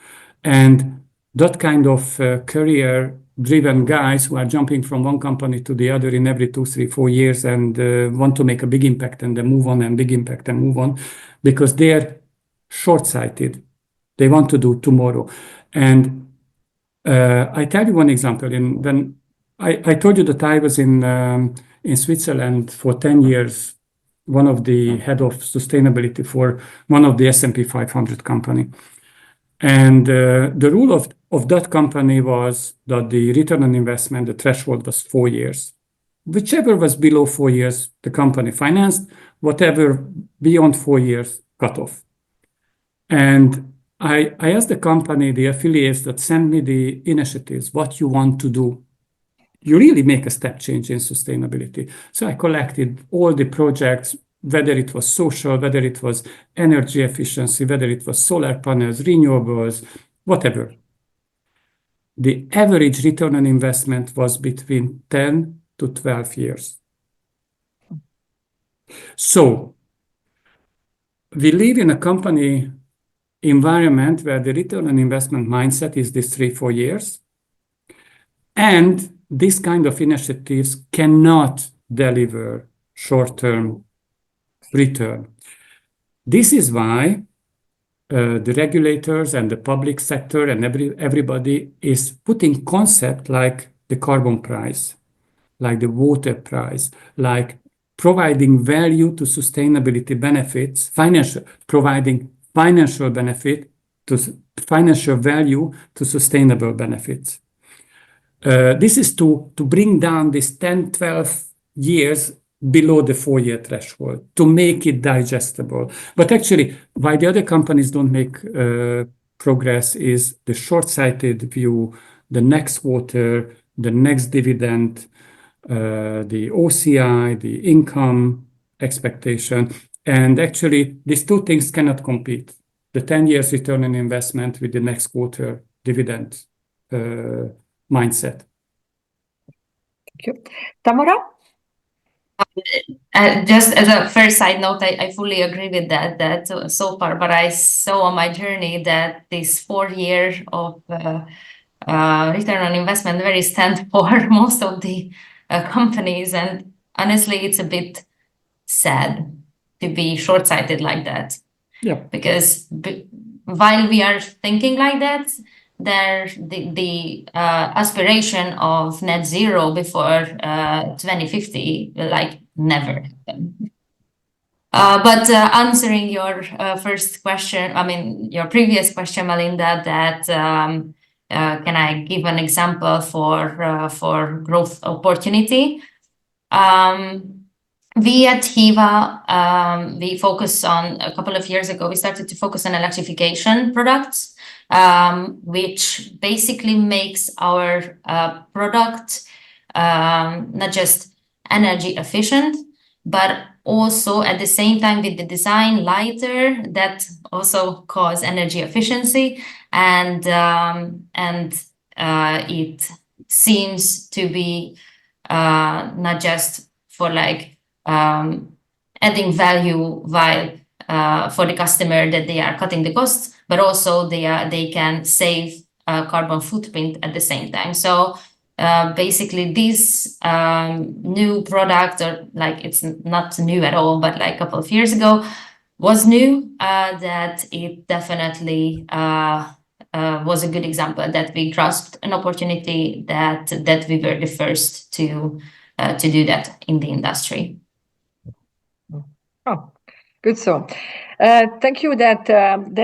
And that kind of career-driven guys who are jumping from one company to the other in every 2, 3, 4 years and want to make a big impact and then move on and big impact and move on because they're short-sighted. They want to do tomorrow. And I tell you one example. When I told you that I was in Switzerland for 10 years, one of the head of sustainability for one of the S&P 500 company. And the rule of that company was that the return on investment, the threshold was 4 years. Whichever was below 4 years, the company financed, whatever beyond 4 years, cut off. And I asked the company, the affiliates that send me the initiatives, what you want to do. You really make a step change in sustainability. So I collected all the projects, whether it was social, whether it was energy efficiency, whether it was solar panels, renewables, whatever. The average return on investment was between 10 to 12 years. So we live in a company environment where the return on investment mindset is this 3-4 years. And this kind of initiatives cannot deliver short-term return. This is why the regulators and the public sector and everybody is putting concept like the carbon price, like the water price, like providing value to sustainability benefits, providing financial benefit to financial value to sustainable benefits. This is to bring down this 10, 12 years below the 4-year threshold, to make it digestible. But actually, why the other companies don't make progress is the short-sighted view, the next quarter, the next dividend, the OCI, the income expectation. And actually, these two things cannot compete. The 10 years return on investment with the next quarter dividend mindset. Thank you. Tamara? Just as a first side note, I fully agree with that so far, but I saw on my journey that this 4 years of return on investment very stand for most of the companies, and honestly, it's a bit sad to be short-sighted like that. Yeah. Because while we are thinking like that, the aspiration of net zero before 2050 will like never happen. But answering your first question, I mean your previous question, Melinda, that can I give an example for growth opportunity? We at Hiva, we focus on, a couple of years ago, we started to focus on electrification products, which basically makes our product not just energy efficient, but also at the same time with the design lighter, that also cause energy efficiency, and it seems to be not just for like adding value while for the customer that they are cutting the costs, but also they can save carbon footprint at the same time. So basically this new product, or like it's not new at all, but like a couple of years ago was new, that it definitely was a good example that we grasped an opportunity that we were the first to do that in the industry. Oh, good. So, thank you. That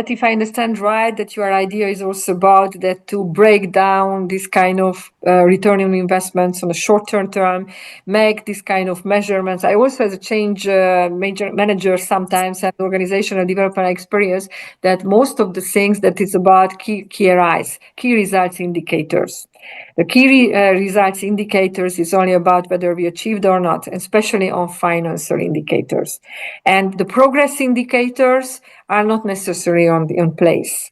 if I understand right, that your idea is also about that to break down this kind of return on investments on a short-term term, make this kind of measurements. I also, as a change manager, sometimes have organizational development experience that most of the things that is about key RIs, key results indicators. The key results indicators is only about whether we achieved or not, especially on financial indicators. And the progress indicators are not necessarily on place.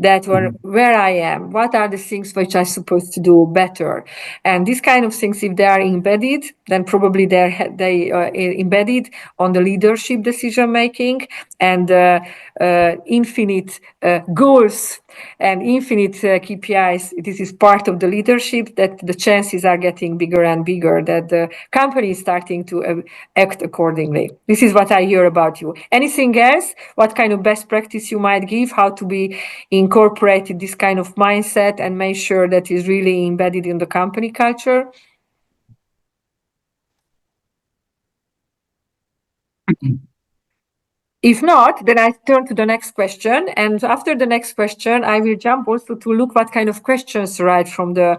That where I am, what are the things which I'm supposed to do better, and these kind of things, if they are embedded, then probably they are embedded on the leadership decision making, and infinite goals and infinite KPIs. This is part of the leadership, that the chances are getting bigger and bigger, that the company is starting to act accordingly. This is what I hear about you. Anything else? What kind of best practice you might give? How to be incorporated this kind of mindset and make sure that is really embedded in the company culture? If not, then I turn to the next question, and after the next question, I will jump also to look what kind of questions right from the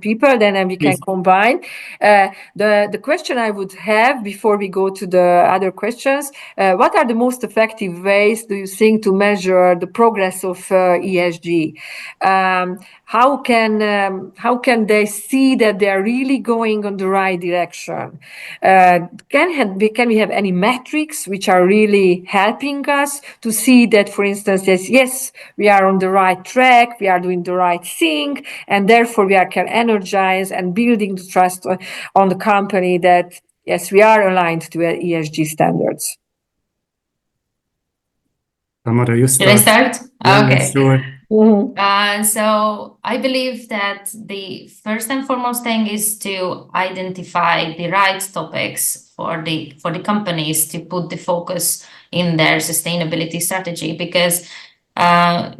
people. Then we can combine. The question I would have before we go to the other questions: what are the most effective ways do you think to measure the progress of ESG? How can they see that they are really going on the right direction? Can we have any metrics which are really helping us to see that, for instance, yes, we are on the right track, we are doing the right thing, and therefore we can energize and building the trust on the company that, yes, we are aligned to ESG standards. Tamara, you start. Should I start? Yeah, okay. Sure. So I believe that the first and foremost thing is to identify the right topics for the companies to put the focus in their sustainability strategy, because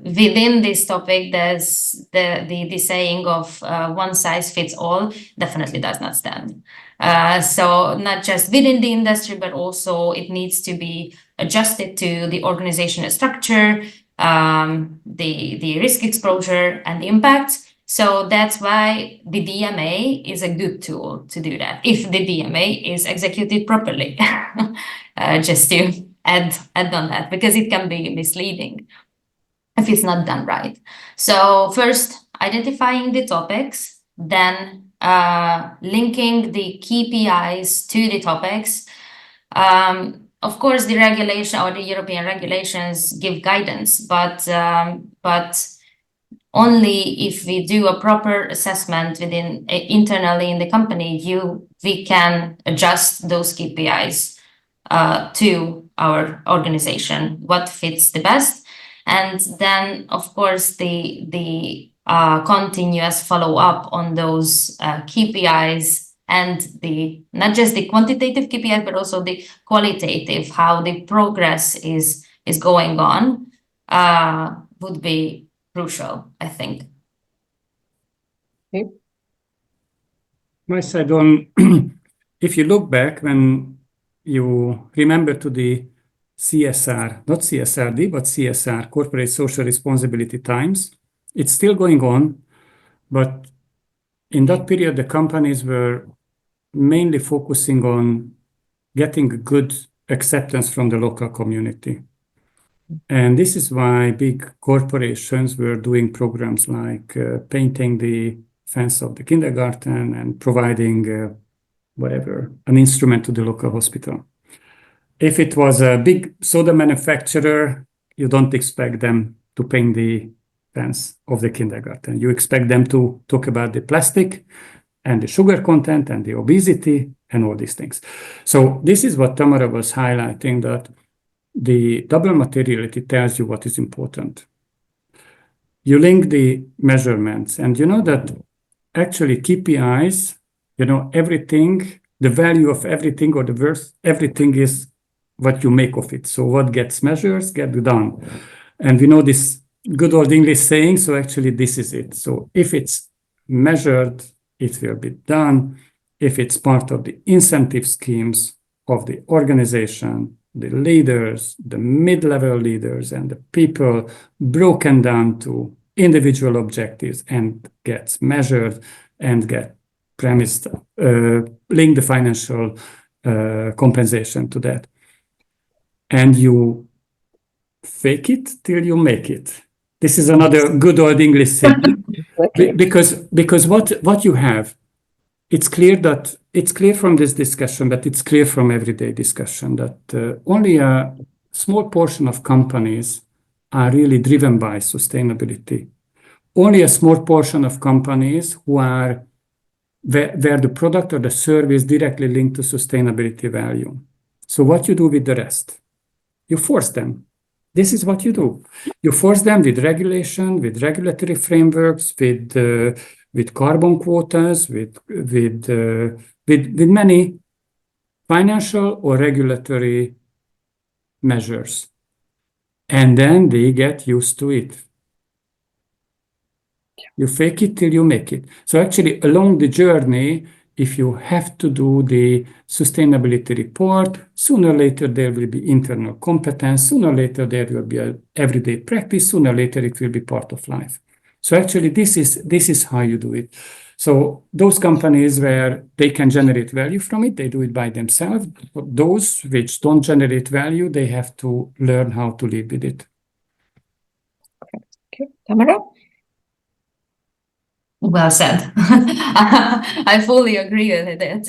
within this topic, there's the saying of one size fits all definitely does not stand. So not just within the industry, but also it needs to be adjusted to the organizational structure, the risk exposure and the impact. So that's why the DMA is a good tool to do that, if the DMA is executed properly. Just to add on that, because it can be misleading if it's not done right. So first, identifying the topics, then linking the KPIs to the topics. Of course, the regulation or the European regulations give guidance, but only if we do a proper assessment within internally in the company, we can adjust those KPIs to our organization, what fits the best. And then, of course, the continuous follow-up on those KPIs and not just the quantitative KPIs, but also the qualitative, how the progress is going on, would be crucial, I think. Okay. My side on, if you look back, when you remember to the CSR, not CSRD, but CSR, Corporate Social Responsibility times, it's still going on, but in that period, the companies were mainly focusing on getting good acceptance from the local community. And this is why big corporations were doing programs like painting the fence of the kindergarten and providing whatever, an instrument to the local hospital. If it was a big soda manufacturer, you don't expect them to paint the fence of the kindergarten. You expect them to talk about the plastic and the sugar content and the obesity and all these things. So this is what Tamara was highlighting, that the double materiality tells you what is important. You link the measurements, and you know that actually KPIs, you know, everything, the value of everything or the worth, everything is what you make of it. So what gets measured, gets done. And we know this good old English saying, so actually this is it. So if it's measured, it will be done. If it's part of the incentive schemes of the organization, the leaders, the mid-level leaders, and the people broken down to individual objectives and gets measured and get premised, link the financial compensation to that. And you fake it till you make it. This is another good old English saying. Okay. Because what you have, it's clear from this discussion, but it's clear from everyday discussion that only a small portion of companies are really driven by sustainability. Only a small portion of companies who are where the product or the service directly linked to sustainability value. So what you do with the rest? You force them. This is what you do. You force them with regulation, with regulatory frameworks, with carbon quotas, with many financial or regulatory measures. And then they get used to it. You fake it till you make it. So actually, along the journey, if you have to do the sustainability report, sooner or later there will be internal competence, sooner or later there will be an everyday practice, sooner or later it will be part of life. So actually, this is how you do it. So those companies where they can generate value from it, they do it by themselves. But those which don't generate value, they have to learn how to live with it. Okay. Tamara? Well said. I fully agree with it.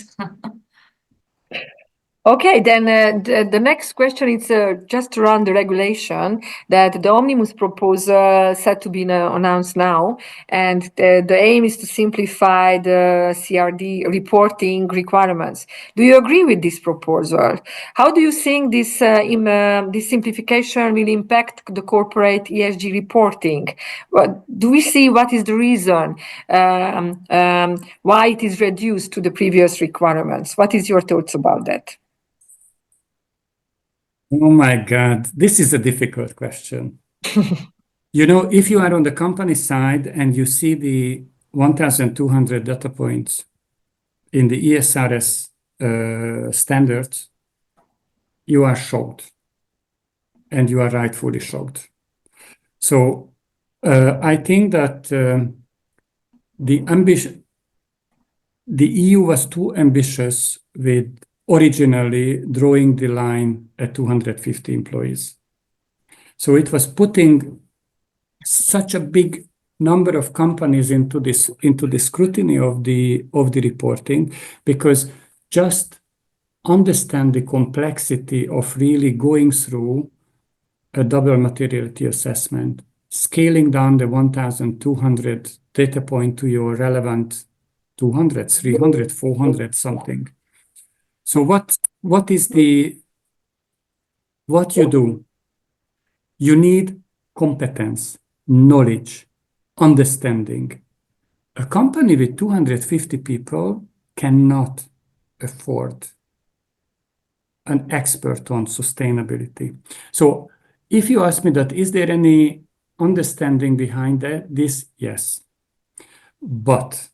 Okay, then the next question is just around the regulation that the Omnibus proposal set to be announced now, and the aim is to simplify the CRD reporting requirements. Do you agree with this proposal? How do you think this simplification will impact the corporate ESG reporting? Do we see what is the reason why it is reduced to the previous requirements? What is your thoughts about that? Oh my God, this is a difficult question. You know, if you are on the company side and you see the 1,200 data points in the ESRS standards, you are shocked, and you are rightfully shocked. So I think that the EU was too ambitious with originally drawing the line at 250 employees. So it was putting such a big number of companies into the scrutiny of the reporting, because just understand the complexity of really going through a double materiality assessment, scaling down the 1,200 data point to your relevant 200, 300, 400 something. So what you do? You need competence, knowledge, understanding. A company with 250 people cannot afford an expert on sustainability. So if you ask me that, is there any understanding behind this? Yes. But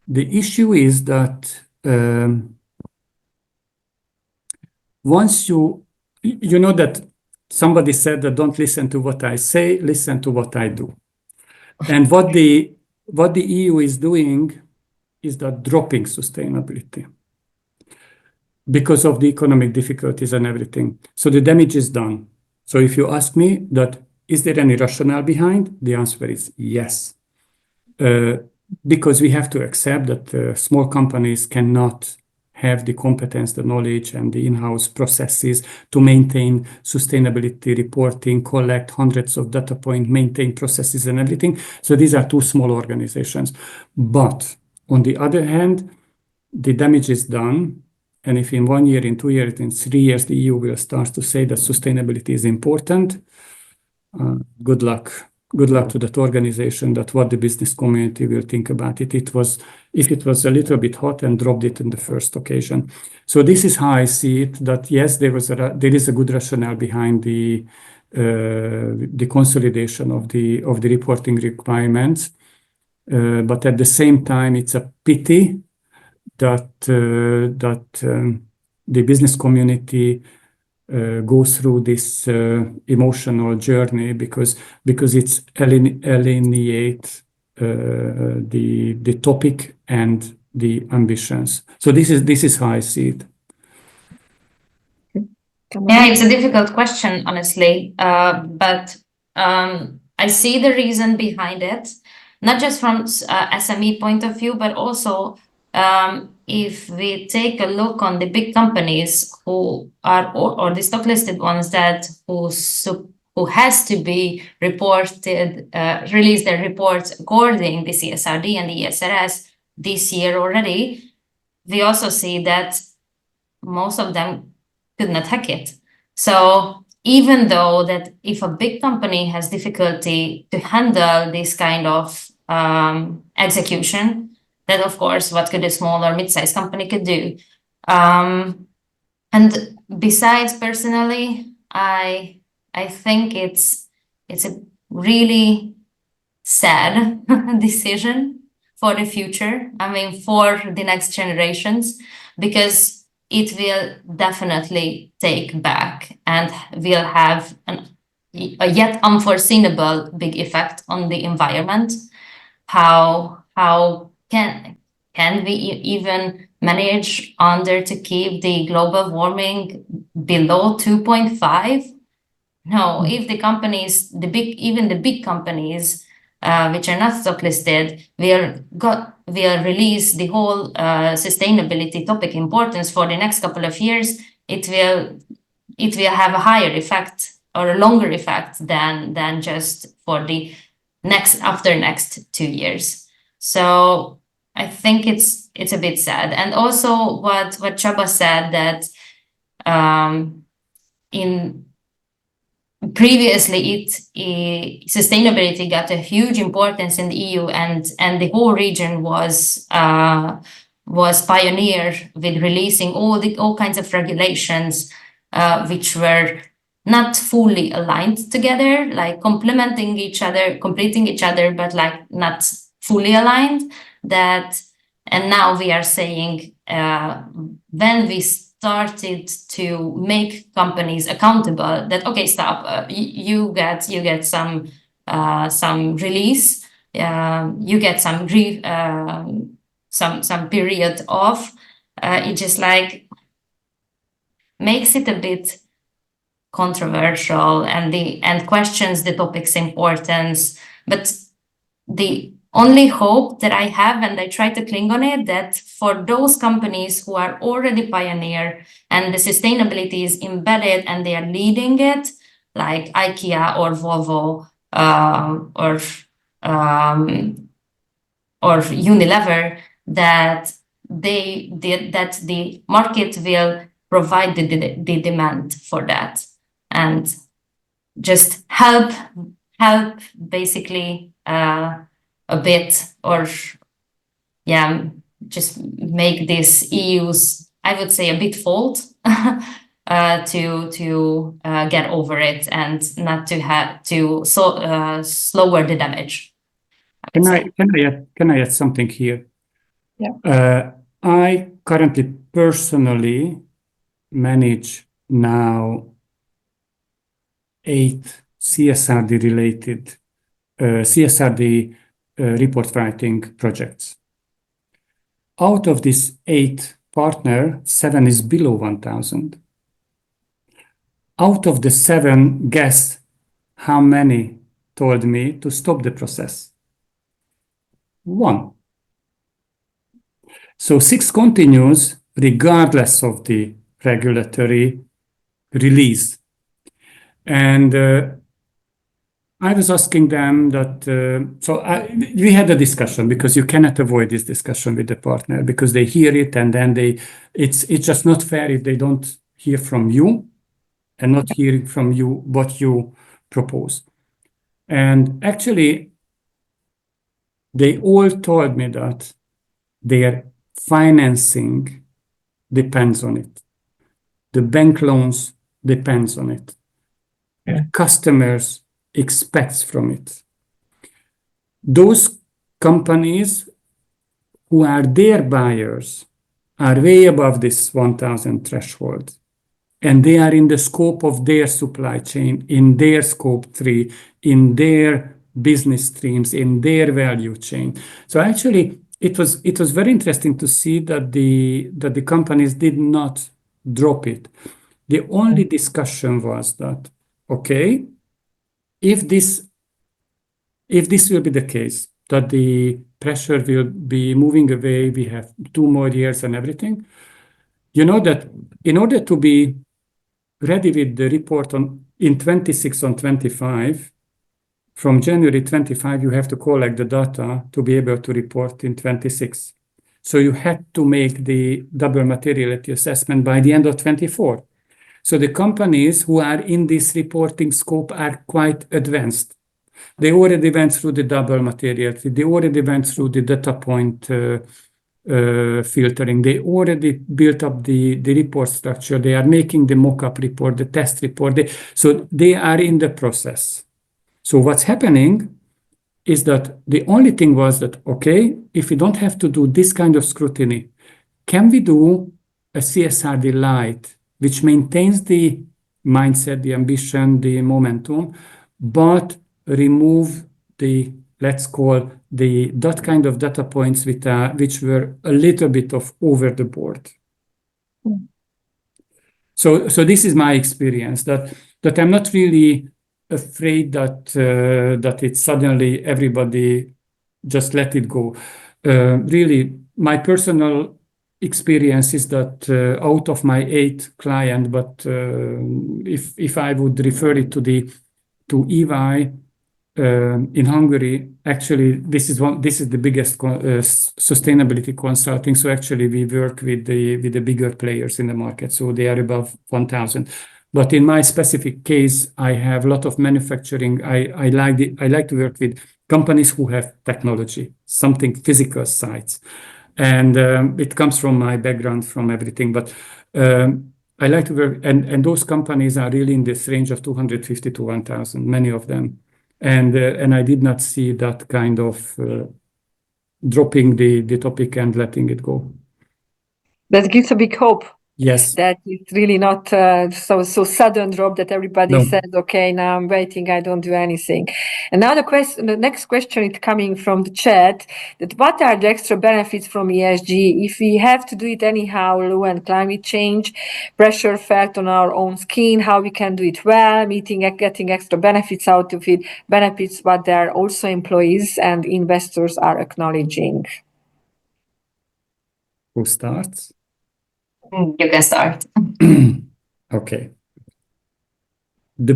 the issue is that once you know that somebody said that don't listen to what I say, listen to what I do. And what the EU is doing is that dropping sustainability because of the economic difficulties and everything. So the damage is done. So if you ask me that, is there any rationale behind? The answer is yes. Because we have to accept that small companies cannot have the competence, the knowledge, and the in-house processes to maintain sustainability reporting, collect hundreds of data points, maintain processes and everything. So these are too small organizations. But on the other hand, the damage is done. And if in 1 year, in 2 years, in 3 years, the EU will start to say that sustainability is important, good luck. Good luck to that organization, that what the business community will think about it. If it was a little bit hot and dropped it in the first occasion. So this is how I see it, that yes, there is a good rationale behind the consolidation of the reporting requirements. But at the same time, it's a pity that the business community go through this emotional journey because it's alienate the topic and the ambitions. So this is how I see it. Yeah, it's a difficult question, honestly, but I see the reason behind it, not just from SME point of view, but also if we take a look on the big companies who are, or the stock listed ones that who has to be reported, release their reports according the CSRD and the ESRS this year already, we also see that most of them could not hack it. So even though that if a big company has difficulty to handle this kind of execution, that of course, what could a small or mid-sized company could do? And besides, personally, I think it's a really sad decision for the future. I mean, for the next generations, because it will definitely take back and will have a yet unforeseeable big effect on the environment. How can we even manage to keep the global warming below 2.5? No, if the companies, even the big companies, which are not stock listed, will release the whole sustainability topic importance for the next couple of years, it will have a higher effect or a longer effect than just for the next 2 years. So I think it's a bit sad. And also what Csaba said, that previously sustainability got a huge importance in the EU, and the whole region was pioneer with releasing all kinds of regulations which were not fully aligned together, like complementing each other, completing each other, but like not fully aligned. And now we are saying when we started to make companies accountable, that okay, stop, you get some release, you get some period off. It just like makes it a bit controversial and questions the topic's importance. But the only hope that I have, and I try to cling on it, that for those companies who are already pioneer and the sustainability is embedded and they are leading it, like IKEA or Volvo or Unilever, that the market will provide the demand for that and just help basically a bit, or just make this EU's, I would say, a bit fault to get over it and not to have to slower the damage. Can I add something here? Yeah. I currently personally manage now 8 CSRD related CSRD report writing projects. Out of these 8 partner, 7 is below 1,000. Out of the 7, guess how many told me to stop the process? 1. So 6 continues regardless of the regulatory release. And I was asking them that, we had a discussion, because you cannot avoid this discussion with the partner, because they hear it and then it's just not fair if they don't hear from you and not hearing from you what you propose. And actually, they all told me that their financing depends on it. The bank loans depends on it. Yeah. Customers expects from it. Those companies who are their buyers are way above this 1,000 threshold, and they are in the scope of their supply chain, in their scope 3, in their business streams, in their value chain. So actually, it was very interesting to see that the companies did not drop it. The only discussion was that, okay, if this will be the case, that the pressure will be moving away, we have 2 more years and everything, you know that in order to be ready with the report in 26 on 25, from January 25, you have to collect the data to be able to report in 26. So you had to make the double materiality assessment by the end of 24. So the companies who are in this reporting scope are quite advanced. They already went through the double materiality. They already went through the data point filtering. They already built up the report structure. They are making the mock-up report, the test report. So they are in the process. So what's happening is that the only thing was that, okay, if we don't have to do this kind of scrutiny, can we do a CSRD light, which maintains the mindset, the ambition, the momentum, but remove the, let's call that kind of data points which were a little bit of over the board. Mm. So this is my experience, that I'm not really afraid that it's suddenly everybody just let it go. Really, my personal experience is that out of my 8 clients, but if I would refer it to EY in Hungary, actually this is the biggest sustainability consulting. So actually we work with the bigger players in the market. So they are above 1,000. But in my specific case, I have a lot of manufacturing. I like to work with companies who have technology, something physical sites. And it comes from my background, from everything. But I like to work, and those companies are really in this range of 250 to 1,000, many of them. And I did not see that kind of dropping the topic and letting it go. That gives a big hope. Yes. That it's really not so sudden drop that everybody says, okay, now I'm waiting, I don't do anything. And now the next question is coming from the chat, that what are the extra benefits from ESG if we have to do it anyhow, low and climate change, pressure felt on our own skin, how we can do it well, getting extra benefits out of it, benefits what there are also employees and investors are acknowledging. Who starts? You can start. Okay. The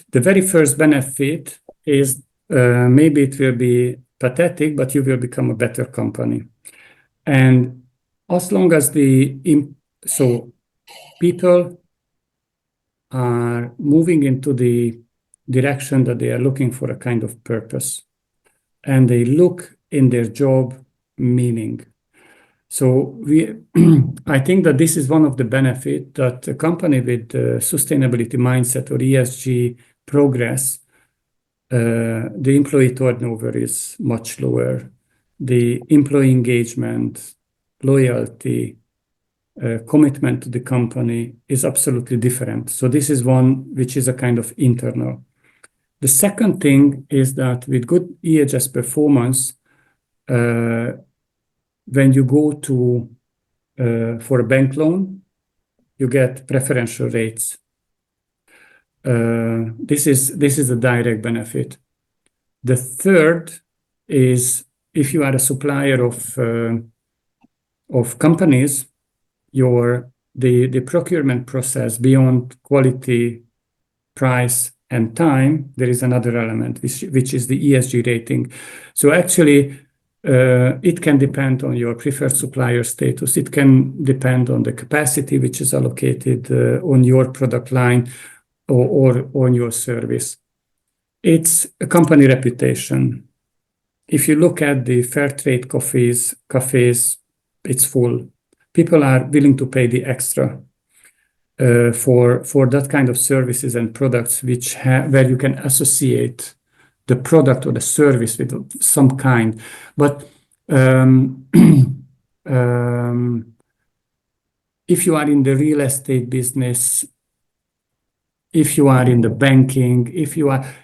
very first benefit is maybe it will be pathetic, but you will become a better company. And as long as people are moving into the direction that they are looking for a kind of purpose, and they look in their job meaning. So I think that this is one of the benefits that a company with sustainability mindset or ESG progress, the employee turnover is much lower. The employee engagement, loyalty, commitment to the company is absolutely different. So this is one which is a kind of internal. The second thing is that with good EHS performance, when you go to for a bank loan, you get preferential rates. This is a direct benefit. The third is if you are a supplier of companies, the procurement process beyond quality, price, and time, there is another element which is the ESG rating. So actually, it can depend on your preferred supplier status. It can depend on the capacity which is allocated on your product line or on your service. It's a company reputation. If you look at the fair trade cafes, it's full. People are willing to pay the extra for that kind of services and products where you can associate the product or the service with some kind. But if you are in the real estate business, if you are in the banking,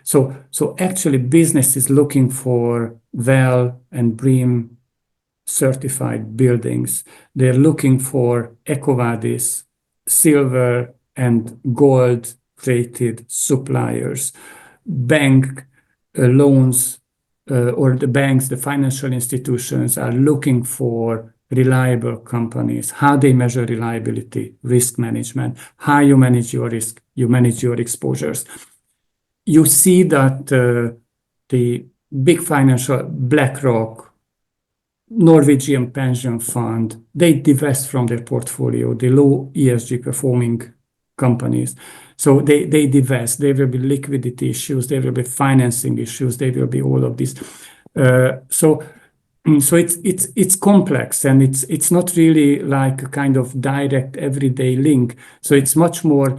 so actually business is looking for WELL and BREEAM certified buildings. They're looking for EcoVadis, silver and gold rated suppliers. Bank loans or the banks, the financial institutions are looking for reliable companies. How they measure reliability, risk management, how you manage your risk, you manage your exposures. You see that the big financial, BlackRock, Norwegian pension fund, they divest from their portfolio, the low ESG performing companies. So they divest. There will be liquidity issues, there will be financing issues, there will be all of this. So it's complex, and it's not really like a kind of direct everyday link. So it's much more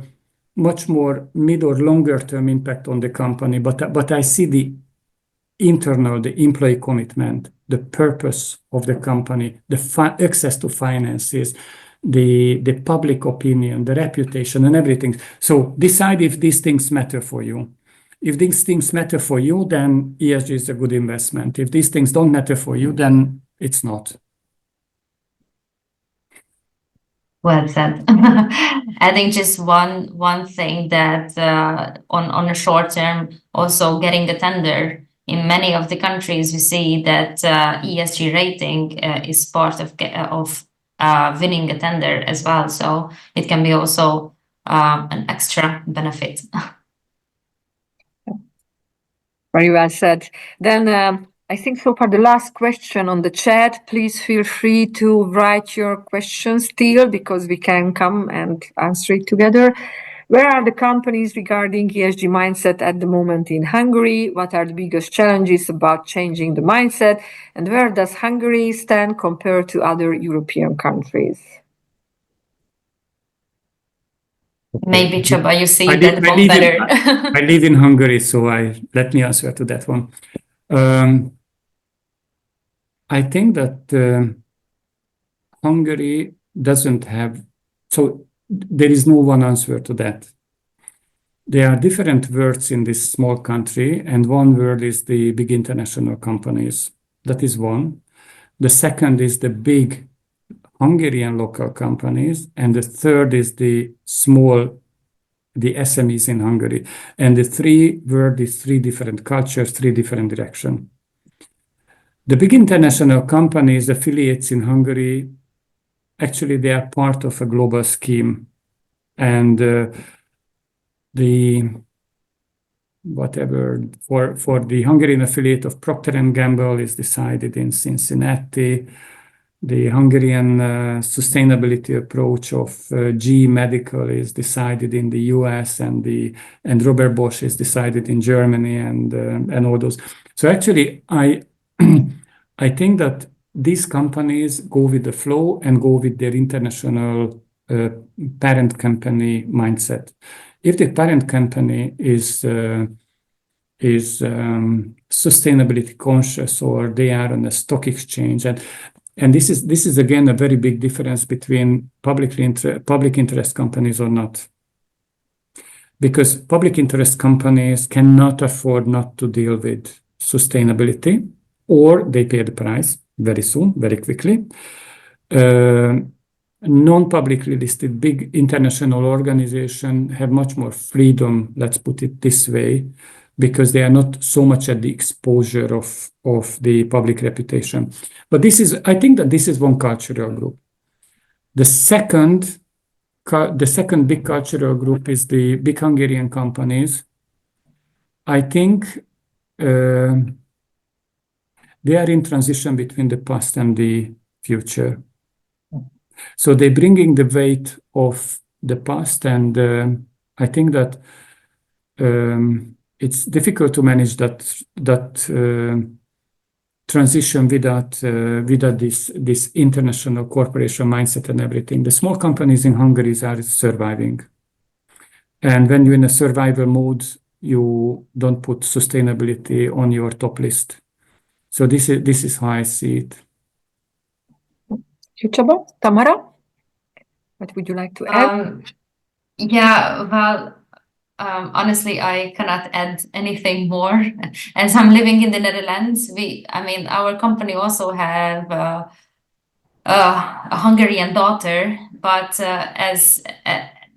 mid or longer term impact on the company. But I see the internal, the employee commitment, the purpose of the company, the access to finances, the public opinion, the reputation, and everything. So decide if these things matter for you. If these things matter for you, then ESG is a good investment. If these things don't matter for you, then it's not. Well said. I think just one thing that on a short term, also getting a tender. In many of the countries, we see that ESG rating is part of winning a tender as well. So it can be also an extra benefit. Very well said. Then I think so far the last question on the chat. Please feel free to write your questions still, because we can come and answer it together. Where are the companies regarding ESG mindset at the moment in Hungary? What are the biggest challenges about changing the mindset? And where does Hungary stand compared to other European countries? Maybe, Csaba, you see that one better. I live in Hungary, so let me answer to that one. I think that Hungary doesn't have, so there is no one answer to that. There are different words in this small country, and one word is the big international companies. That is one. The second is the big Hungarian local companies, and the third is the SMEs in Hungary. And the three word is three different cultures, three different directions. The big international companies, affiliates in Hungary, actually they are part of a global scheme. And for the Hungarian affiliate of Procter & Gamble is decided in Cincinnati. The Hungarian sustainability approach of GE Medical is decided in the US, and Robert Bosch is decided in Germany, and all those. So actually, I think that these companies go with the flow and go with their international parent company mindset. If the parent company is sustainability conscious, or they are on a stock exchange, and this is again a very big difference between public interest companies or not. Because public interest companies cannot afford not to deal with sustainability, or they pay the price very soon, very quickly. Non-publicly listed big international organizations have much more freedom, let's put it this way, because they are not so much at the exposure of the public reputation. But I think that this is one cultural group. The second big cultural group is the big Hungarian companies. I think they are in transition between the past and the future. So they're bringing the weight of the past, and I think that it's difficult to manage that transition without this international corporation mindset and everything. The small companies in Hungary are surviving, and when you're in a survival mode, you don't put sustainability on your top list. So this is how I see it. Csaba, Tamara, what would you like to add? Yeah, well, honestly, I cannot add anything more. As I'm living in the Netherlands, our company also have a Hungarian daughter, but as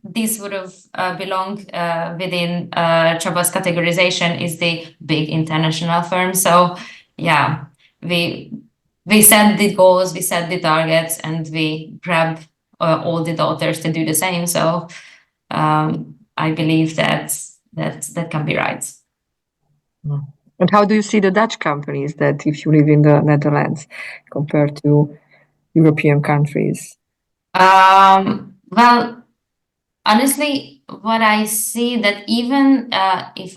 this would have belonged within Csaba's categorization is the big international firm. So yeah, we set the goals, we set the targets, and we grab all the daughters to do the same. So I believe that can be right. And how do you see the Dutch companies that if you live in the Netherlands compared to European countries? Well, honestly, what I see that even if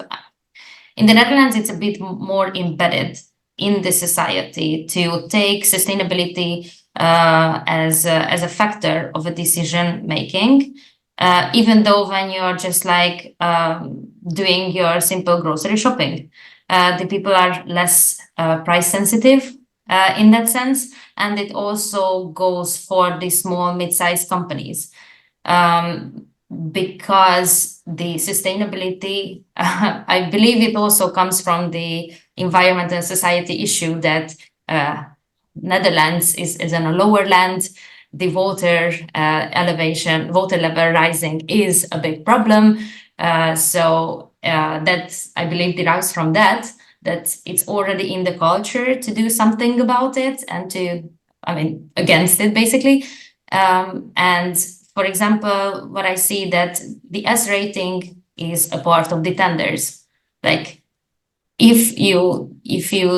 in the Netherlands, it's a bit more embedded in the society to take sustainability as a factor of a decision making. Even though when you're just like doing your simple grocery shopping, the people are less price sensitive in that sense, and it also goes for the small mid-sized companies because the sustainability, I believe it also comes from the environment and society issue that Netherlands is on a lower land. The water level rising is a big problem. So that I believe derives from that it's already in the culture to do something about it and against it basically. And for example, what I see that the S rating is a part of the tenders. Like if you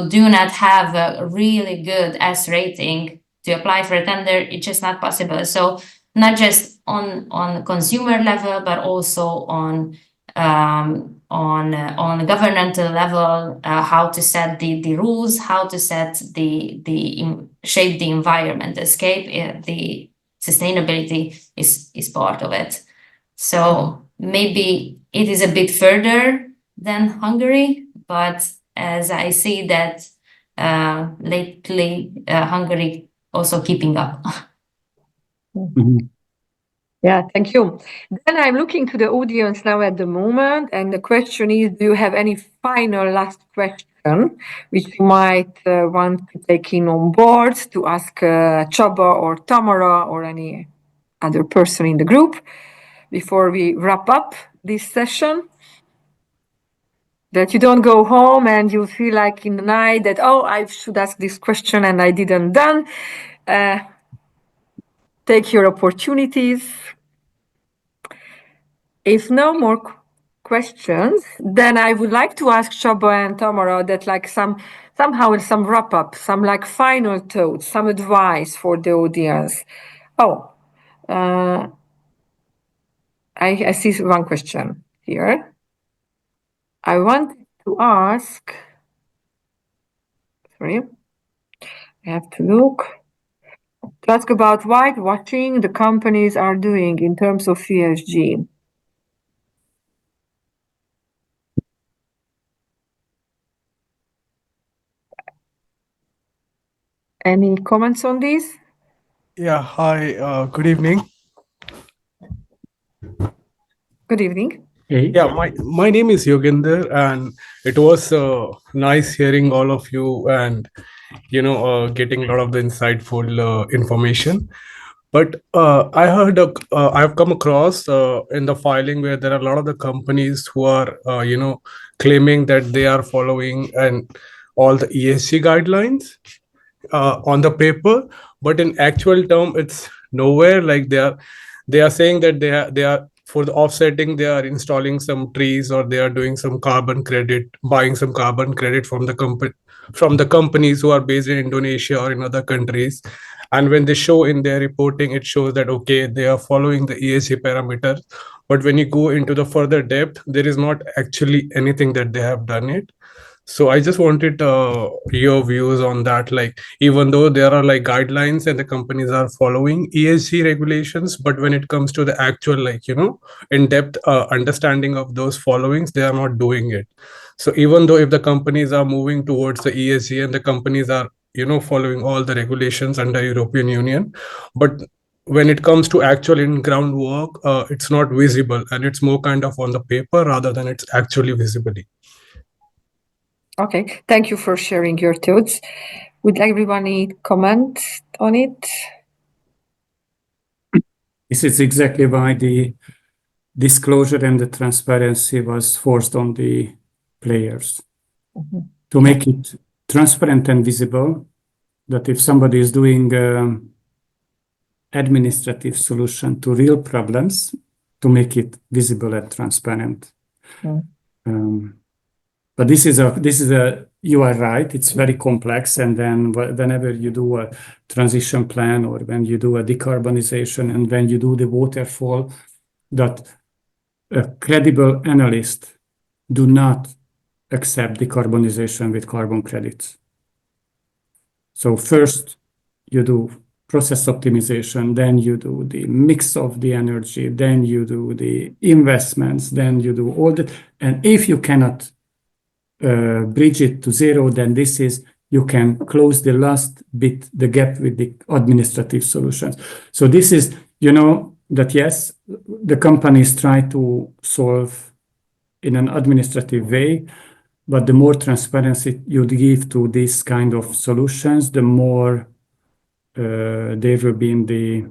do not have a really good S rating to apply for a tender, it's just not possible. So not just on consumer level, but also on governmental level, how to set the rules, how to set shape the environment, the sustainability is part of it. So maybe it is a bit further than Hungary, but as I see that lately Hungary also keeping up. Yeah, thank you. Then I'm looking to the audience now at the moment, and the question is, do you have any final last question which you might want to take in on board to ask Csaba or Tamara or any other person in the group before we wrap up this session? That you don't go home and you feel like in the night that, oh, I should ask this question and I didn't done. Take your opportunities. If no more questions, then I would like to ask Csaba and Tamara that like somehow some wrap up, some like final thoughts, some advice for the audience. Oh, I see one question here. I want to ask, sorry, I have to look. To ask about whitewashing the companies are doing in terms of ESG. Any comments on this? Yeah, hi, good evening. Good evening. Hey. Yeah, my name is Yoginder, and it was nice hearing all of you and, getting a lot of the insightful information. But I heard, I've come across in the filing where there are a lot of the companies who are, claiming that they are following and all the ESG guidelines on the paper, but in actual term, it's nowhere. Like they are saying that they are for the offsetting, they are installing some trees or they are doing some carbon credit, buying some carbon credit from the companies who are based in Indonesia or in other countries. And when they show in their reporting, it shows that, okay, they are following the ESG parameters. But when you go into the further depth, there is not actually anything that they have done it. So I just wanted your views on that. Like, even though there are like guidelines and the companies are following ESG regulations, but when it comes to the actual, like, in-depth understanding of those followings, they are not doing it. So even though if the companies are moving towards the ESG and the companies are, following all the regulations under European Union, but when it comes to actual in-ground work, it's not visible and it's more kind of on the paper rather than it's actually visibly. Okay, thank you for sharing your thoughts. Would everyone comment on it? This is exactly why the disclosure and the transparency was forced on the players to make it transparent and visible, that if somebody is doing administrative solution to real problems, to make it visible and transparent. But this is you are right, it's very complex. And then whenever you do a transition plan or when you do a decarbonization and when you do the waterfall, that a credible analyst do not accept decarbonization with carbon credits. So first you do process optimization, then you do the mix of the energy, then you do the investments, then you do all that. And if you cannot bridge it to zero, then you can close the last bit, the gap with the administrative solutions. So this is, that yes, the companies try to solve in an administrative way, but the more transparency you give to these kind of solutions, the more they will be in the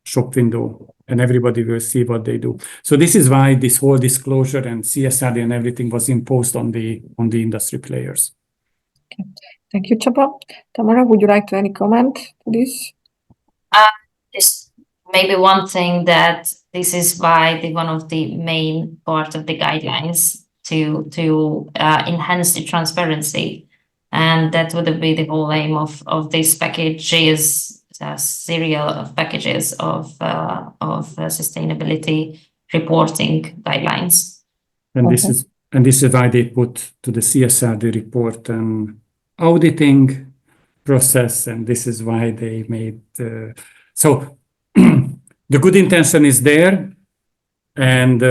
shop window and everybody will see what they do. So this is why this whole disclosure and CSRD and everything was imposed on the industry players. Okay. Thank you, Csaba. Tamara, would you like to any comment to this? Just maybe one thing that this is why one of the main part of the guidelines to enhance the transparency, and that would be the whole aim of this package is a serial of packages of sustainability reporting guidelines. And this is why they put to the CSRD report auditing process, and this is why they made so the good intention is there, and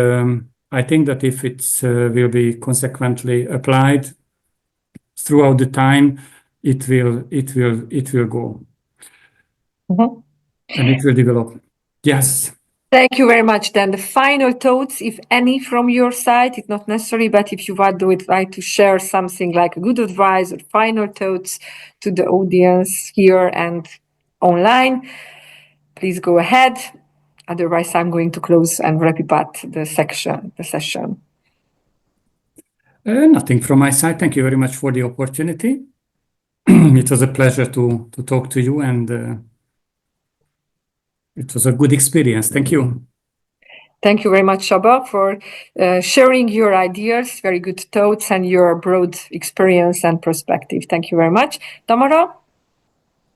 I think that if it will be consequently applied, throughout the time, it will go. Mhm. And it will develop. Yes. Thank you very much. Then the final thoughts, if any, from your side, it's not necessary, but if you would like to share something like a good advice or final thoughts to the audience here and online, please go ahead. Otherwise, I'm going to close and wrap up the session. Nothing from my side. Thank you very much for the opportunity. It was a pleasure to talk to you, and it was a good experience. Thank you. Thank you very much, Csaba, for sharing your ideas, very good thoughts, and your broad experience and perspective. Thank you very much. Tamara?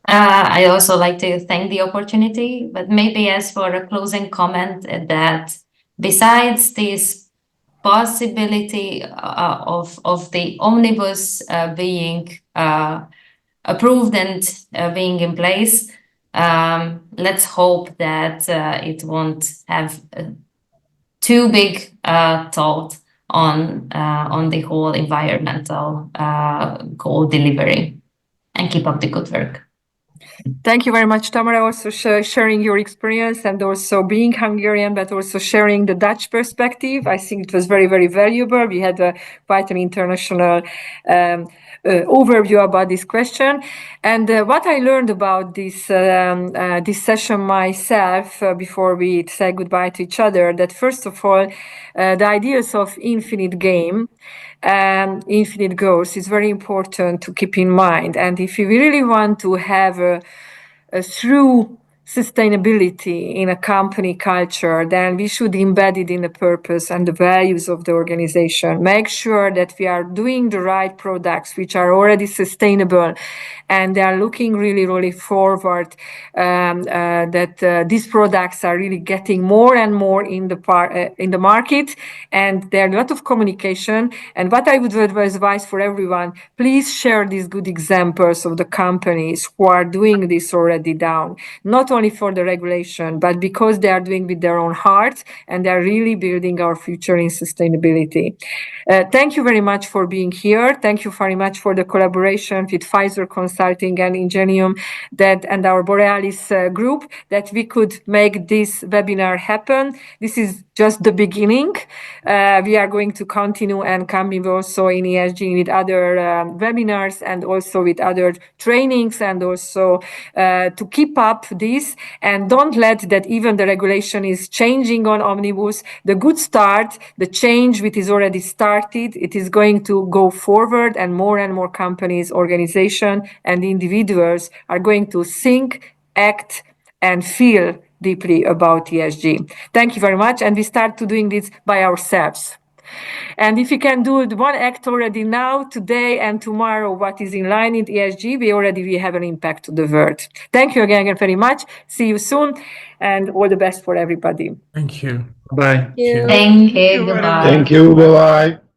I also like to thank the opportunity, but maybe as for a closing comment that besides this possibility of the omnibus being approved and being in place, let's hope that it won't have too big thought on the whole environmental goal delivery, and keep up the good work. Thank you very much, Tamara, also sharing your experience and also being Hungarian, but also sharing the Dutch perspective. I think it was very, very valuable. We had quite an international overview about this question. And what I learned about this session myself before we say goodbye to each other, that first of all, the ideas of infinite game and infinite goals is very important to keep in mind. And if you really want to have a through sustainability in a company culture, then we should embed it in the purpose and the values of the organization. Make sure that we are doing the right products which are already sustainable and they are looking really, really forward that these products are really getting more and more in the market, and there are a lot of communication. And what I would advise for everyone, please share these good examples of the companies who are doing this already down, not only for the regulation, but because they are doing with their own heart and they are really building our future in sustainability. Thank you very much for being here. Thank you very much for the collaboration with FiSer Consulting and Ingenium and our Borealis group, that we could make this webinar happen. This is just the beginning. We are going to continue and come also in ESG with other webinars and also with other trainings, and also to keep up this, and don't let that even the regulation is changing on Omnibus. The good start, the change which is already started, it is going to go forward, and more companies, organizations and individuals are going to think, act and feel deeply about ESG. Thank you very much. And we start to doing this by ourselves. And if you can do one act already now, today and tomorrow, what is in line in ESG, we have an impact to the world. Thank you again very much. See you soon, and all the best for everybody. Thank you. Bye. Thank you. Goodbye. Thank you. Bye-bye.